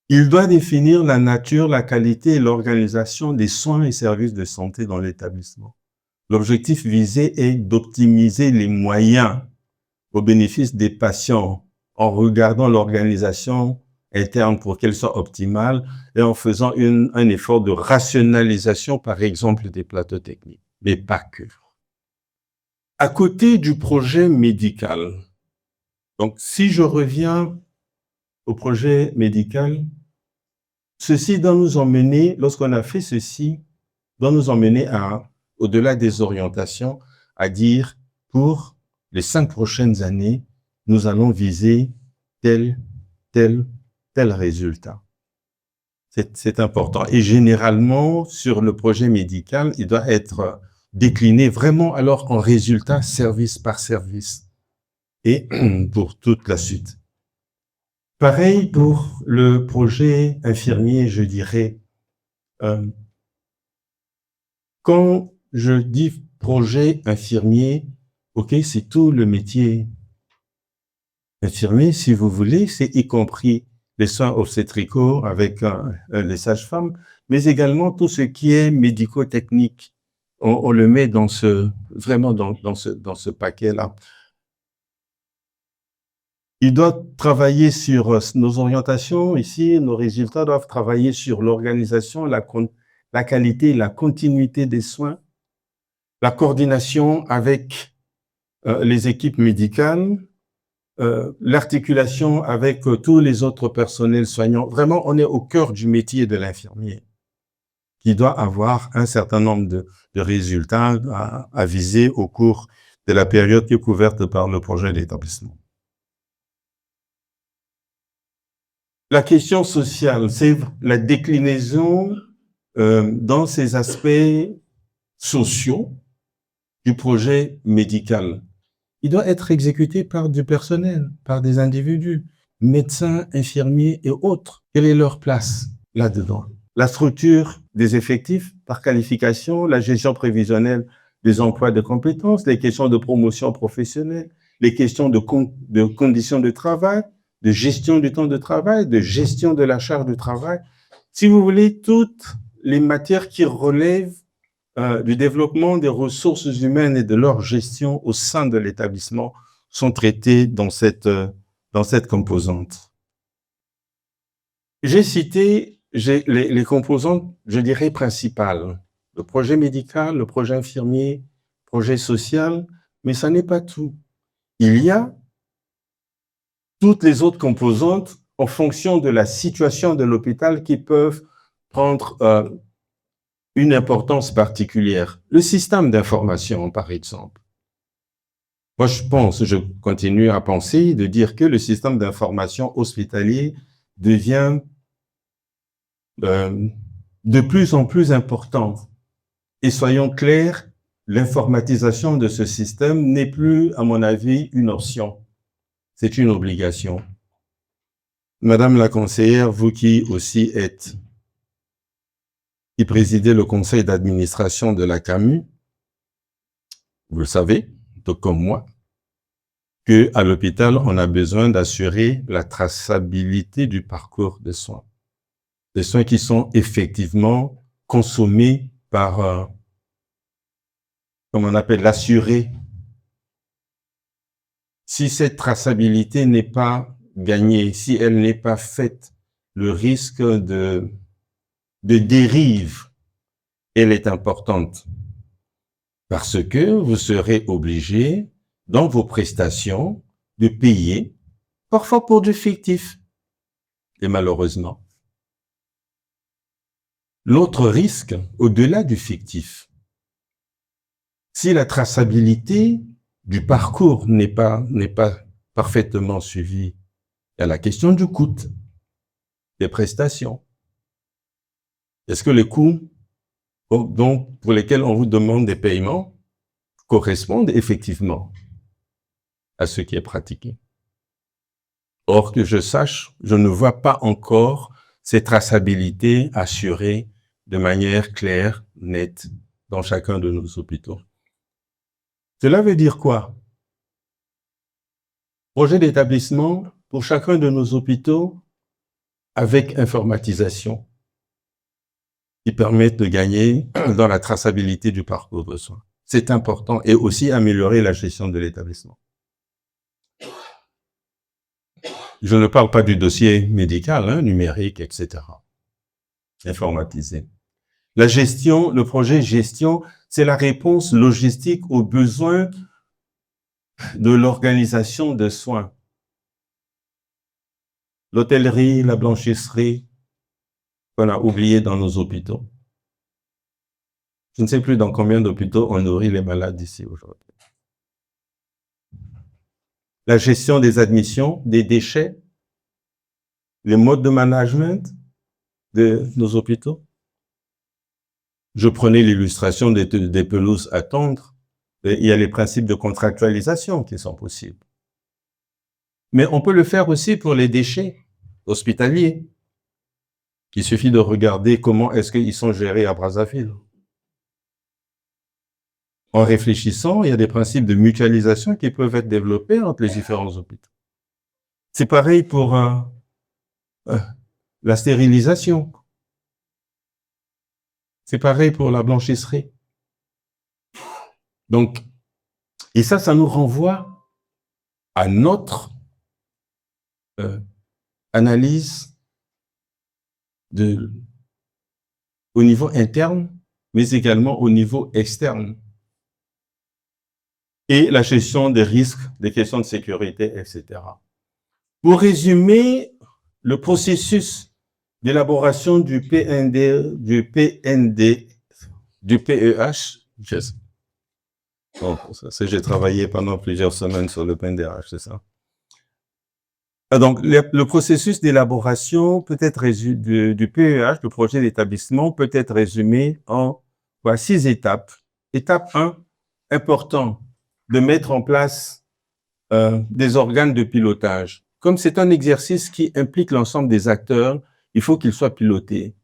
Il doit définir la nature, la qualité et l'organisation des soins et services de santé dans l'établissement. L'objectif visé est d'optimiser les moyens au bénéfice des patients en regardant l'organisation interne pour qu'elle soit optimale et en faisant un effort de rationalisation, par exemple, des plateaux techniques, mais pas que. À côté du projet médical, donc si je reviens au projet médical, ceci doit nous emmener, lorsqu'on a fait ceci, doit nous emmener à, au-delà des orientations, à dire pour les 5 prochaines années, nous allons viser tel résultat. C'est important. Et généralement, sur le projet médical, il doit être décliné vraiment alors en résultats service par service et pour toute la suite. Pareil pour le projet infirmier, je dirais. Quand je dis projet infirmier, ok, c'est tout le métier infirmier, si vous voulez, c'est y compris les soins obstétricaux avec les sages-femmes, mais également tout ce qui est médico-technique. On le met dans vraiment dans ce paquet-là. Il doit travailler sur nos orientations ici, nos résultats doivent travailler sur l'organisation, la qualité, la continuité des soins, la coordination avec les équipes médicales, l'articulation avec tous les autres personnels soignants. Vraiment, on est au cœur du métier de l'infirmier qui doit avoir un certain nombre de résultats à viser au cours de la période qui est couverte par le projet d'établissement. La question sociale, c'est la déclinaison dans ces aspects sociaux du projet médical. Il doit être exécuté par du personnel, par des individus, médecins, infirmiers et autres. Quelle est leur place là-dedans? La structure des effectifs par qualification, la gestion prévisionnelle des emplois de compétences, les questions de promotion professionnelle, les questions de conditions de travail, de gestion du temps de travail, de gestion de la charge de travail. Si vous voulez, toutes les matières qui relèvent du développement des ressources humaines et de leur gestion au sein de l'établissement sont traitées dans cette composante. J'ai cité les composantes, je dirais, principales. Le projet médical, le projet infirmier, le projet social, mais ça n'est pas tout. Il y a toutes les autres composantes en fonction de la situation de l'hôpital qui peuvent prendre une importance particulière. Le système d'information, par exemple. Moi, je continue à penser, de dire que le système d'information hospitalier devient de plus en plus important. Et soyons clairs, l'informatisation de ce système n'est plus, à mon avis, une option. C'est une obligation. Madame la conseillère, vous qui aussi qui présidez le conseil d'administration de la CAMU, vous le savez, tout comme moi, qu'à l'hôpital, on a besoin d'assurer la traçabilité du parcours des soins. Des soins qui sont effectivement consommés par, comme on appelle, l'assuré. Si cette traçabilité n'est pas gagnée, si elle n'est pas faite, le risque de dérive, elle est importante. Parce que vous serez obligé, dans vos prestations, de payer, parfois pour du fictif. Et malheureusement. L'autre risque, au-delà du fictif, si la traçabilité du parcours n'est pas parfaitement suivie, il y a la question du coût des prestations. Est-ce que les coûts donc, pour lesquels on vous demande des paiements correspondent effectivement à ce qui est pratiqué? Or, que je sache, je ne vois pas encore ces traçabilités assurées de manière claire, nette, dans chacun de nos hôpitaux. Cela veut dire quoi? Projet d'établissement pour chacun de nos hôpitaux avec informatisation qui permettent de gagner dans la traçabilité du parcours de soins. C'est important et aussi améliorer la gestion de l'établissement. Je ne parle pas du dossier médical, hein, numérique, etc. Informatisé. La gestion, le projet gestion, c'est la réponse logistique aux besoins de l'organisation de soins. L'hôtellerie, la blanchisserie, qu'on a oublié dans nos hôpitaux. Je ne sais plus dans combien d'hôpitaux on nourrit les malades ici aujourd'hui. La gestion des admissions, des déchets, les modes de management de nos hôpitaux. Je prenais l'illustration des pelouses à tondre. Il y a les principes de contractualisation qui sont possibles. Mais on peut le faire aussi pour les déchets hospitaliers. Il suffit de regarder comment est-ce qu'ils sont gérés à Brazzaville. En réfléchissant, il y a des principes de mutualisation qui peuvent être développés entre les différents hôpitaux. C'est pareil pour la stérilisation. C'est pareil pour la blanchisserie. Donc, et ça nous renvoie à notre analyse au niveau interne, mais également au niveau externe. Et la gestion des risques, des questions de sécurité, etc. Pour résumer, le processus d'élaboration du PEH, bon, j'ai travaillé pendant plusieurs semaines sur le PNDH, c'est ça. Donc, le processus d'élaboration peut être du PEH, le projet d'établissement, peut être résumé en 6 étapes. Étape 1, important, de mettre en place des organes de pilotage. Comme c'est un exercice qui implique l'ensemble des acteurs, il faut qu'il soit piloté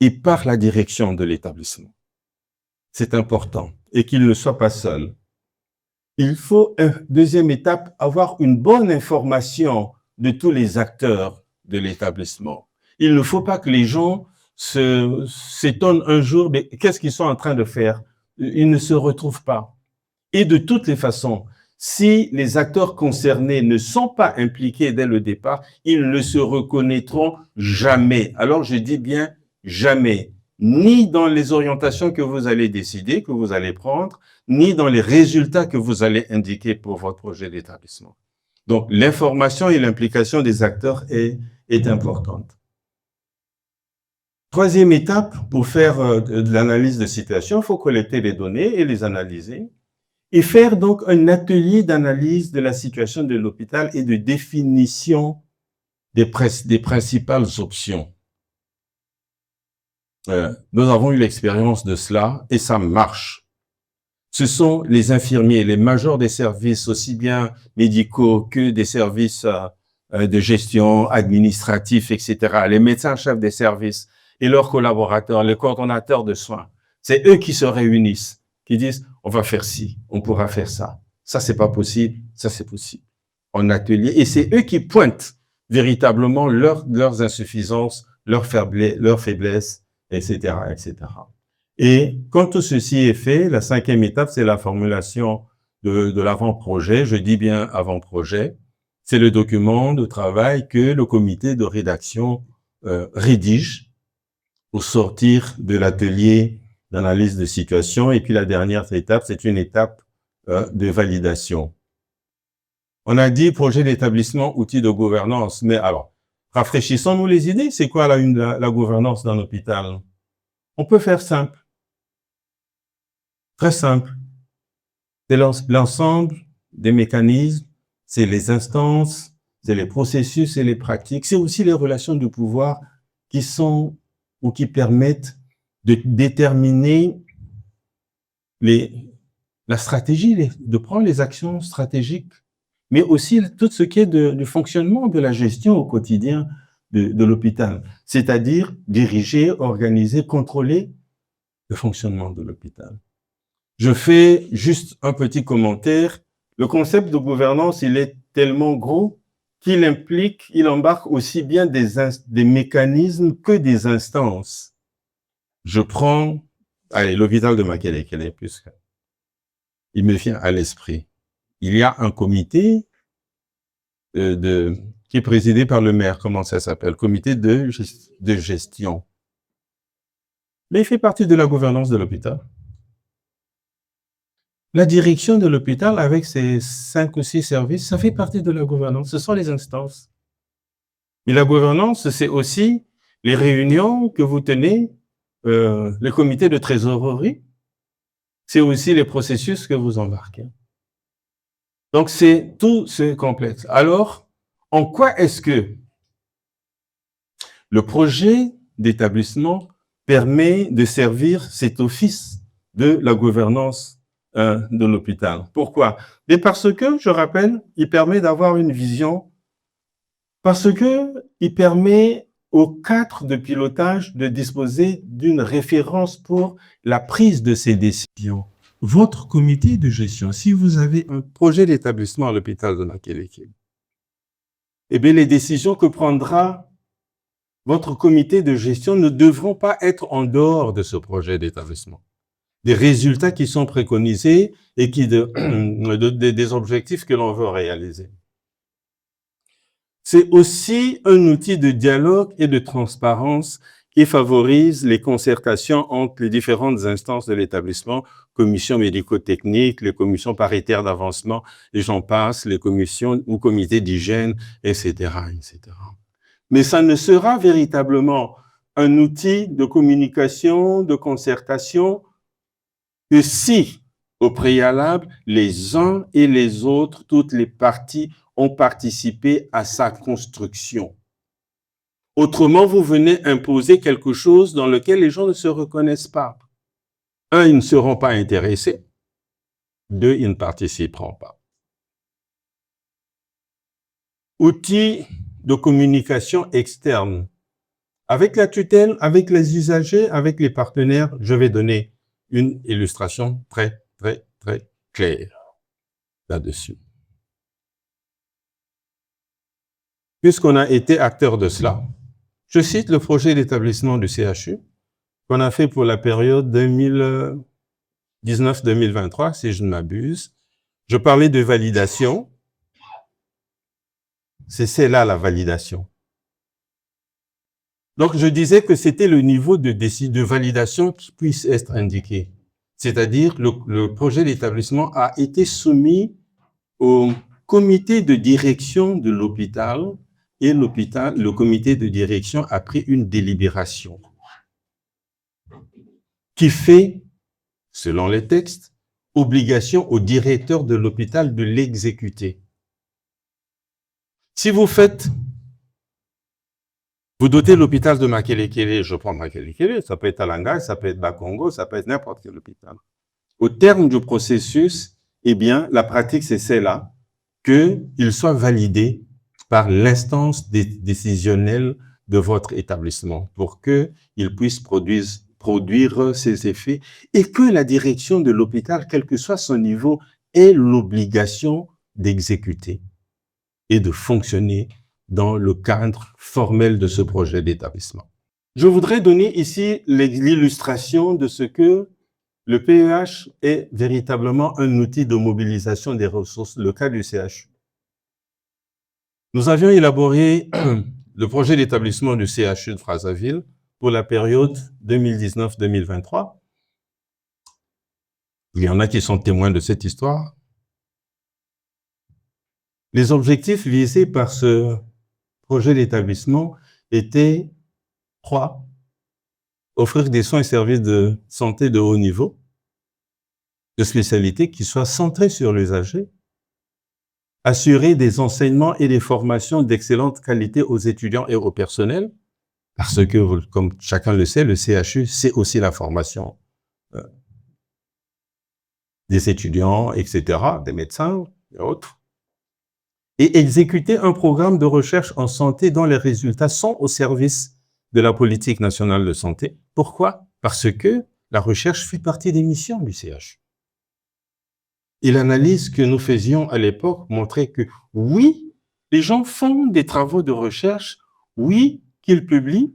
et par la direction de l'établissement. C'est important et qu'il ne soit pas seul. Il faut, deuxième étape, avoir une bonne information de tous les acteurs de l'établissement. Il ne faut pas que les gens s'étonnent un jour de qu'est-ce qu'ils sont en train de faire. Ils ne se retrouvent pas. Et de toutes les façons, si les acteurs concernés ne sont pas impliqués dès le départ, ils ne se reconnaîtront jamais. Alors je dis bien jamais, ni dans les orientations que vous allez décider, que vous allez prendre, ni dans les résultats que vous allez indiquer pour votre projet d'établissement. Donc l'information et l'implication des acteurs est importante. Troisième étape, pour faire de l'analyse de situation, il faut collecter les données et les analyser. Et faire donc un atelier d'analyse de la situation de l'hôpital et de définition des principales options. Nous avons eu l'expérience de cela et ça marche. Ce sont les infirmiers, les majors des services, aussi bien médicaux que des services de gestion administratifs, etc., les médecins-chefs des services et leurs collaborateurs, les coordonnateurs de soins. C'est eux qui se réunissent, qui disent on va faire ci, on pourra faire ça. Ça, c'est pas possible, ça, c'est possible. En atelier. Et c'est eux qui pointent véritablement leurs insuffisances, leurs faiblesses, etc., etc. Et quand tout ceci est fait, la cinquième étape, c'est la formulation de l'avant-projet. Je dis bien avant-projet. C'est le document de travail que le comité de rédaction rédige pour sortir de l'atelier d'analyse de situation. Et puis la dernière étape, c'est une étape de validation. On a dit projet d'établissement, outil de gouvernance. Mais alors, rafraîchissons-nous les idées. C'est quoi la gouvernance d'un hôpital? On peut faire simple. Très simple. C'est l'ensemble des mécanismes, c'est les instances, c'est les processus et les pratiques. C'est aussi les relations de pouvoir qui sont ou qui permettent de déterminer la stratégie, de prendre les actions stratégiques, mais aussi tout ce qui est du fonctionnement de la gestion au quotidien de l'hôpital, c'est-à-dire diriger, organiser, contrôler le fonctionnement de l'hôpital. Je fais juste un petit commentaire. Le concept de gouvernance, il est tellement gros qu'il embarque aussi bien des mécanismes que des instances. Je prends, allez, l'hôpital de Makelele, puisque il me vient à l'esprit. Il y a un comité qui est présidé par le maire. Comment ça s'appelle? Comité de gestion. Mais il fait partie de la gouvernance de l'hôpital. La direction de l'hôpital, avec ses 5 ou 6 services, ça fait partie de la gouvernance. Ce sont les instances. Mais la gouvernance, c'est aussi les réunions que vous tenez, le comité de trésorerie. C'est aussi les processus que vous embarquez. Donc, c'est tout ce complexe. Alors, en quoi est-ce que le projet d'établissement permet de servir cet office de la gouvernance de l'hôpital? Pourquoi? Mais parce que, je rappelle, il permet d'avoir une vision, parce que il permet au cadre de pilotage de disposer d'une référence pour la prise de ces décisions. Votre comité de gestion, si vous avez un projet d'établissement à l'hôpital de Makeleke, eh bien, les décisions que prendra votre comité de gestion ne devront pas être en dehors de ce projet d'établissement. Des résultats qui sont préconisés et qui des objectifs que l'on veut réaliser. C'est aussi un outil de dialogue et de transparence qui favorise les concertations entre les différentes instances de l'établissement, commissions médico-techniques, les commissions paritaires d'avancement, et j'en passe, les commissions ou comités d'hygiène, etc., etc. Mais ça ne sera véritablement un outil de communication, de concertation, que si, au préalable, les uns et les autres, toutes les parties, ont participé à sa construction. Autrement, vous venez imposer quelque chose dans lequel les gens ne se reconnaissent pas. Un, ils ne seront pas intéressés. Deux, ils ne participeront pas. Outils de communication externe. Avec la tutelle, avec les usagers, avec les partenaires, je vais donner une illustration très, très, très claire là-dessus. Puisqu'on a été acteur de cela, je cite le projet d'établissement du CHU qu'on a fait pour la période 2019-2023, si je ne m'abuse. Je parlais de validation. C'est celle-là, la validation. Donc, je disais que c'était le niveau de validation qui puisse être indiqué. C'est-à-dire, le projet d'établissement a été soumis au comité de direction de l'hôpital et le comité de direction a pris une délibération qui fait, selon les textes, obligation au directeur de l'hôpital de l'exécuter. Si vous dotez l'hôpital de Makelekele, je prends Makelekele, ça peut être Alanga, ça peut être Bakongo, ça peut être n'importe quel hôpital. Au terme du processus, eh bien, la pratique, c'est celle-là, qu'il soit validé par l'instance décisionnelle de votre établissement pour qu'il puisse produire ses effets et que la direction de l'hôpital, quel que soit son niveau, ait l'obligation d'exécuter et de fonctionner dans le cadre formel de ce projet d'établissement. Je voudrais donner ici l'illustration de ce que le PEH est véritablement un outil de mobilisation des ressources, le cas du CHU. Nous avions élaboré le projet d'établissement du CHU de Frazzaville pour la période 2019-2023. Il y en a qui sont témoins de cette histoire. Les objectifs visés par ce projet d'établissement étaient 3. Offrir des soins et services de santé de haut niveau, de spécialité qui soient centrés sur l'usager, assurer des enseignements et des formations d'excellente qualité aux étudiants et au personnel, parce que, comme chacun le sait, le CHU, c'est aussi la formation des étudiants, etc., des médecins et autres. Et exécuter un programme de recherche en santé dont les résultats sont au service de la politique nationale de santé. Pourquoi? Parce que la recherche fait partie des missions du CHU. Et l'analyse que nous faisions à l'époque montrait que oui, les gens font des travaux de recherche, oui, qu'ils publient,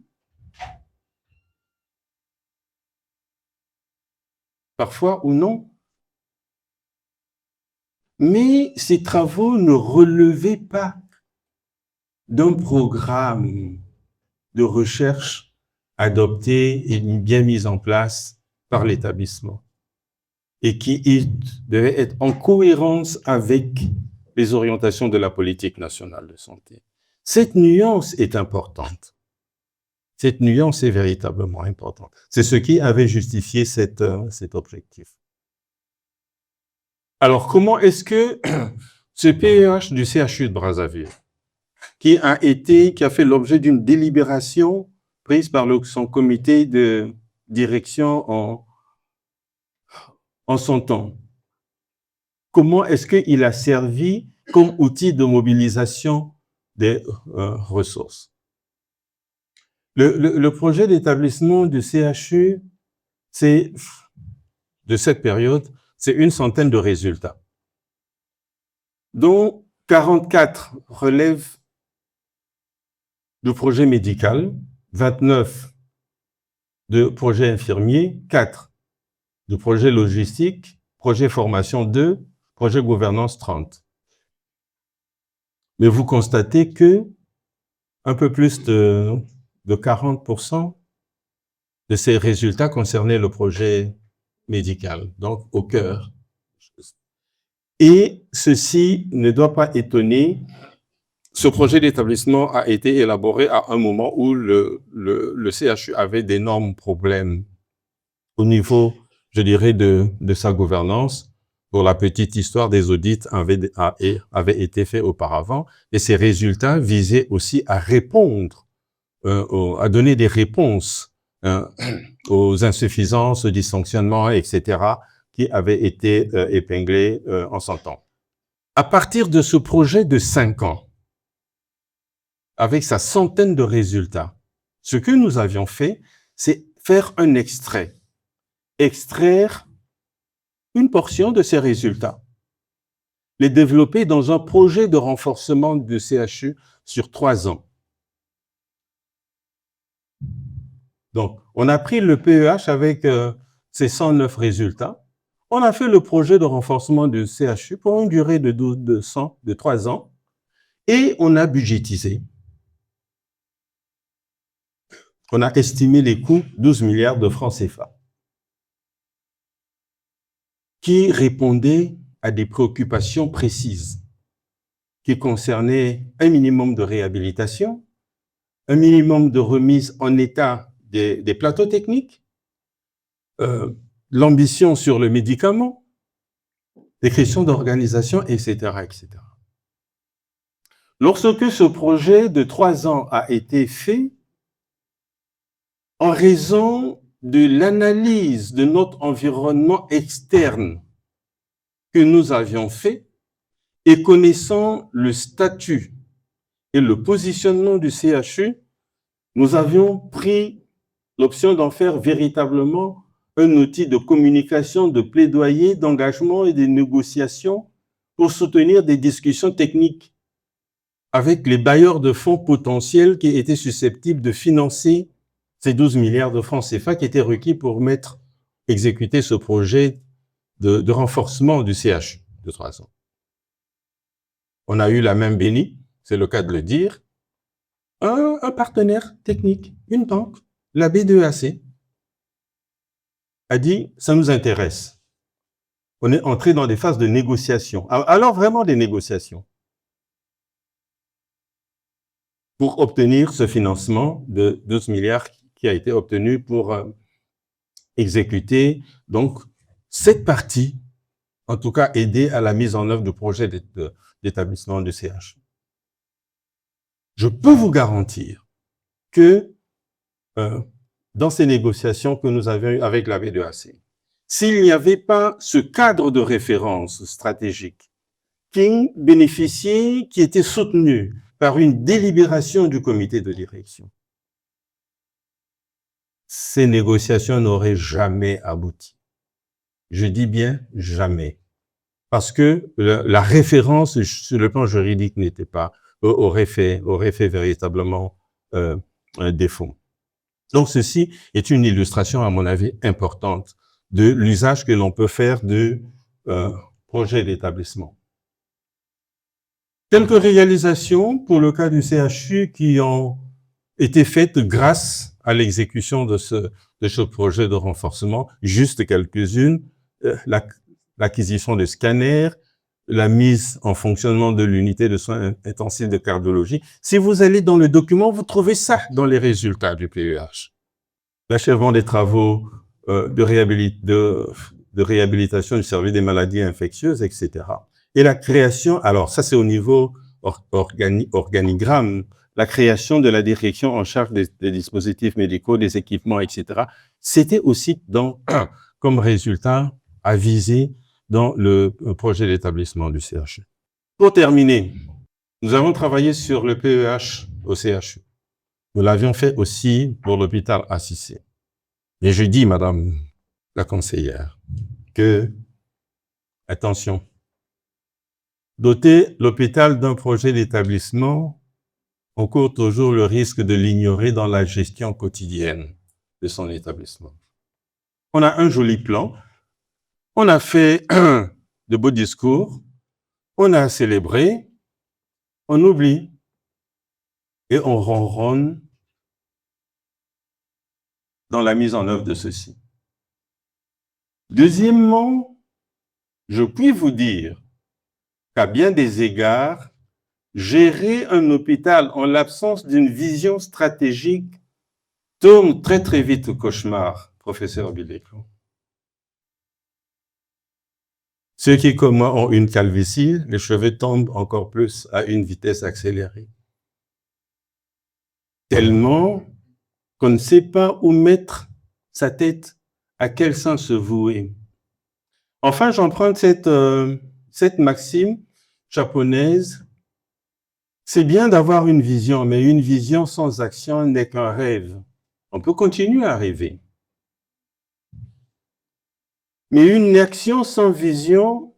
parfois ou non, mais ces travaux ne relevaient pas d'un programme de recherche adopté et bien mis en place par l'établissement et qui devait être en cohérence avec les orientations de la politique nationale de santé. Cette nuance est importante. Cette nuance est véritablement importante. C'est ce qui avait justifié cet objectif. Alors, comment est-ce que ce PEH du CHU de Brazzaville, qui a fait l'objet d'une délibération prise par son comité de direction en son temps, comment est-ce qu'il a servi comme outil de mobilisation des ressources? Le projet d'établissement du CHU, de cette période, c'est une centaine de résultats, dont 44 relèvent du projet médical, 29 de projet infirmier, 4 de projet logistique, projet formation 2, projet gouvernance 30. Mais vous constatez que un peu plus de 40% de ces résultats concernaient le projet médical, donc au cœur. Et ceci ne doit pas étonner. Ce projet d'établissement a été élaboré à un moment où le CHU avait d'énormes problèmes au niveau, je dirais, de sa gouvernance. Pour la petite histoire, des audits avaient été faits auparavant et ces résultats visaient aussi à répondre, à donner des réponses aux insuffisances, aux dysfonctionnements, etc., qui avaient été épinglés en son temps. À partir de ce projet de 5 ans, avec sa centaine de résultats, ce que nous avions fait, c'est faire un extrait, extraire une portion de ces résultats, les développer dans un projet de renforcement du CHU sur 3 ans. Donc, on a pris le PEH avec ses 109 résultats. On a fait le projet de renforcement du CHU pour une durée de 3 ans et on a budgétisé. On a estimé les coûts 12 milliards de francs CFA qui répondaient à des préoccupations précises qui concernaient un minimum de réhabilitation, un minimum de remise en état des plateaux techniques, l'ambition sur le médicament, les questions d'organisation, etc., etc. Lorsque ce projet de 3 ans a été fait, en raison de l'analyse de notre environnement externe que nous avions fait et connaissant le statut et le positionnement du CHU, nous avions pris l'option d'en faire véritablement un outil de communication, de plaidoyer, d'engagement et de négociation pour soutenir des discussions techniques avec les bailleurs de fonds potentiels qui étaient susceptibles de financer ces 12 milliards de francs CFA qui étaient requis pour exécuter ce projet de renforcement du CHU de 3 ans. On a eu la main bénie, c'est le cas de le dire, un partenaire technique, une banque, la B2AC, a dit « ça nous intéresse ». On est entré dans des phases de négociation. Alors vraiment des négociations pour obtenir ce financement de 12 milliards qui a été obtenu pour exécuter donc cette partie, en tout cas aider à la mise en œuvre du projet d'établissement du CHU. Je peux vous garantir que dans ces négociations que nous avions eues avec la B2AC, s'il n'y avait pas ce cadre de référence stratégique qui bénéficiait, qui était soutenu par une délibération du comité de direction, ces négociations n'auraient jamais abouti. Je dis bien jamais. Parce que la référence sur le plan juridique n'était pas, aurait fait véritablement défaut. Donc ceci est une illustration, à mon avis, importante de l'usage que l'on peut faire de projet d'établissement. Quelques réalisations pour le cas du CHU qui ont été faites grâce à l'exécution de ce projet de renforcement, juste quelques-unes, l'acquisition de scanners, la mise en fonctionnement de l'unité de soins intensifs de cardiologie. Si vous allez dans le document, vous trouvez ça dans les résultats du PEH. L'achèvement des travaux de réhabilitation du service des maladies infectieuses, etc. Et la création, alors ça c'est au niveau organigramme, la création de la direction en charge des dispositifs médicaux, des équipements, etc. C'était aussi comme résultat avisé dans le projet d'établissement du CHU. Pour terminer, nous avons travaillé sur le PEH au CHU. Nous l'avions fait aussi pour l'hôpital Assisi. Et je dis, madame la conseillère, que, attention, doter l'hôpital d'un projet d'établissement, on court toujours le risque de l'ignorer dans la gestion quotidienne de son établissement. On a un joli plan, on a fait de beaux discours, on a célébré, on oublie et on ronronne dans la mise en œuvre de ceci. Deuxièmement, je puis vous dire qu'à bien des égards, gérer un hôpital en l'absence d'une vision stratégique tourne très très vite au cauchemar, professeur Bileko. Ceux qui, comme moi, ont une calvitie, les cheveux tombent encore plus à une vitesse accélérée. Tellement qu'on ne sait pas où mettre sa tête, à quel sens se vouer. Enfin, j'emprunte cette maxime japonaise. C'est bien d'avoir une vision, mais une vision sans action n'est qu'un rêve. On peut continuer à rêver. Mais une action sans vision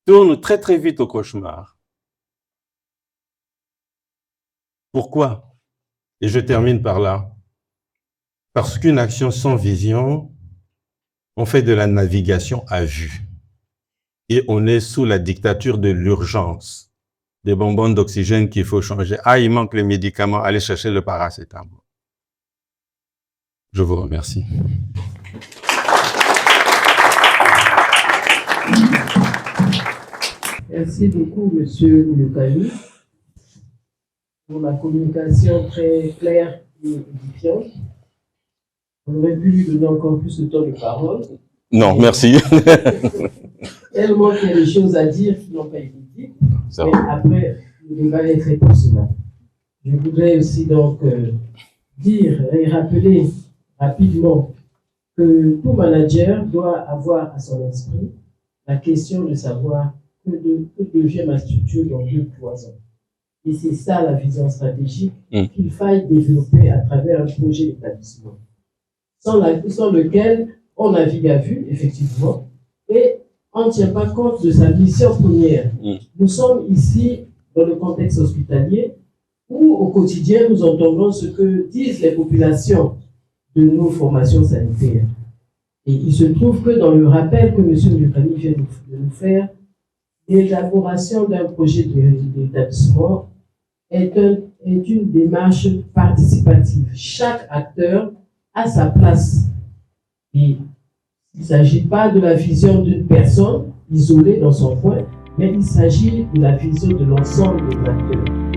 tourne très très vite au cauchemar. Pourquoi? Et je termine par là. Parce qu'une action sans vision, on fait de la navigation à vue. Et on est sous la dictature de l'urgence. Des bonbons d'oxygène qu'il faut changer. Ah, il manque les médicaments, allez chercher le paracétamol. Je vous remercie. Merci beaucoup, Monsieur Moulekani, pour la communication très claire et édifiante. On aurait pu lui donner encore plus de temps de parole. Non, merci. Tellement qu'il y a des choses à dire qui n'ont pas été dites. Mais après, le débat est très personnel. Je voudrais aussi donc dire et rappeler rapidement que tout manager doit avoir à son esprit la question de savoir que devient ma structure dans 2-3 ans. Et c'est ça la vision stratégique qu'il faille développer à travers un projet d'établissement, sans lequel on navigue à vue, effectivement, et on ne tient pas compte de sa mission première. Nous sommes ici dans le contexte hospitalier où au quotidien nous entendons ce que disent les populations de nos formations sanitaires. Et il se trouve que dans le rappel que M. Moulekani vient de nous faire, l'élaboration d'un projet d'établissement est une démarche participative. Chaque acteur a sa place. Et il ne s'agit pas de la vision d'une personne isolée dans son coin, mais il s'agit de la vision de l'ensemble des acteurs.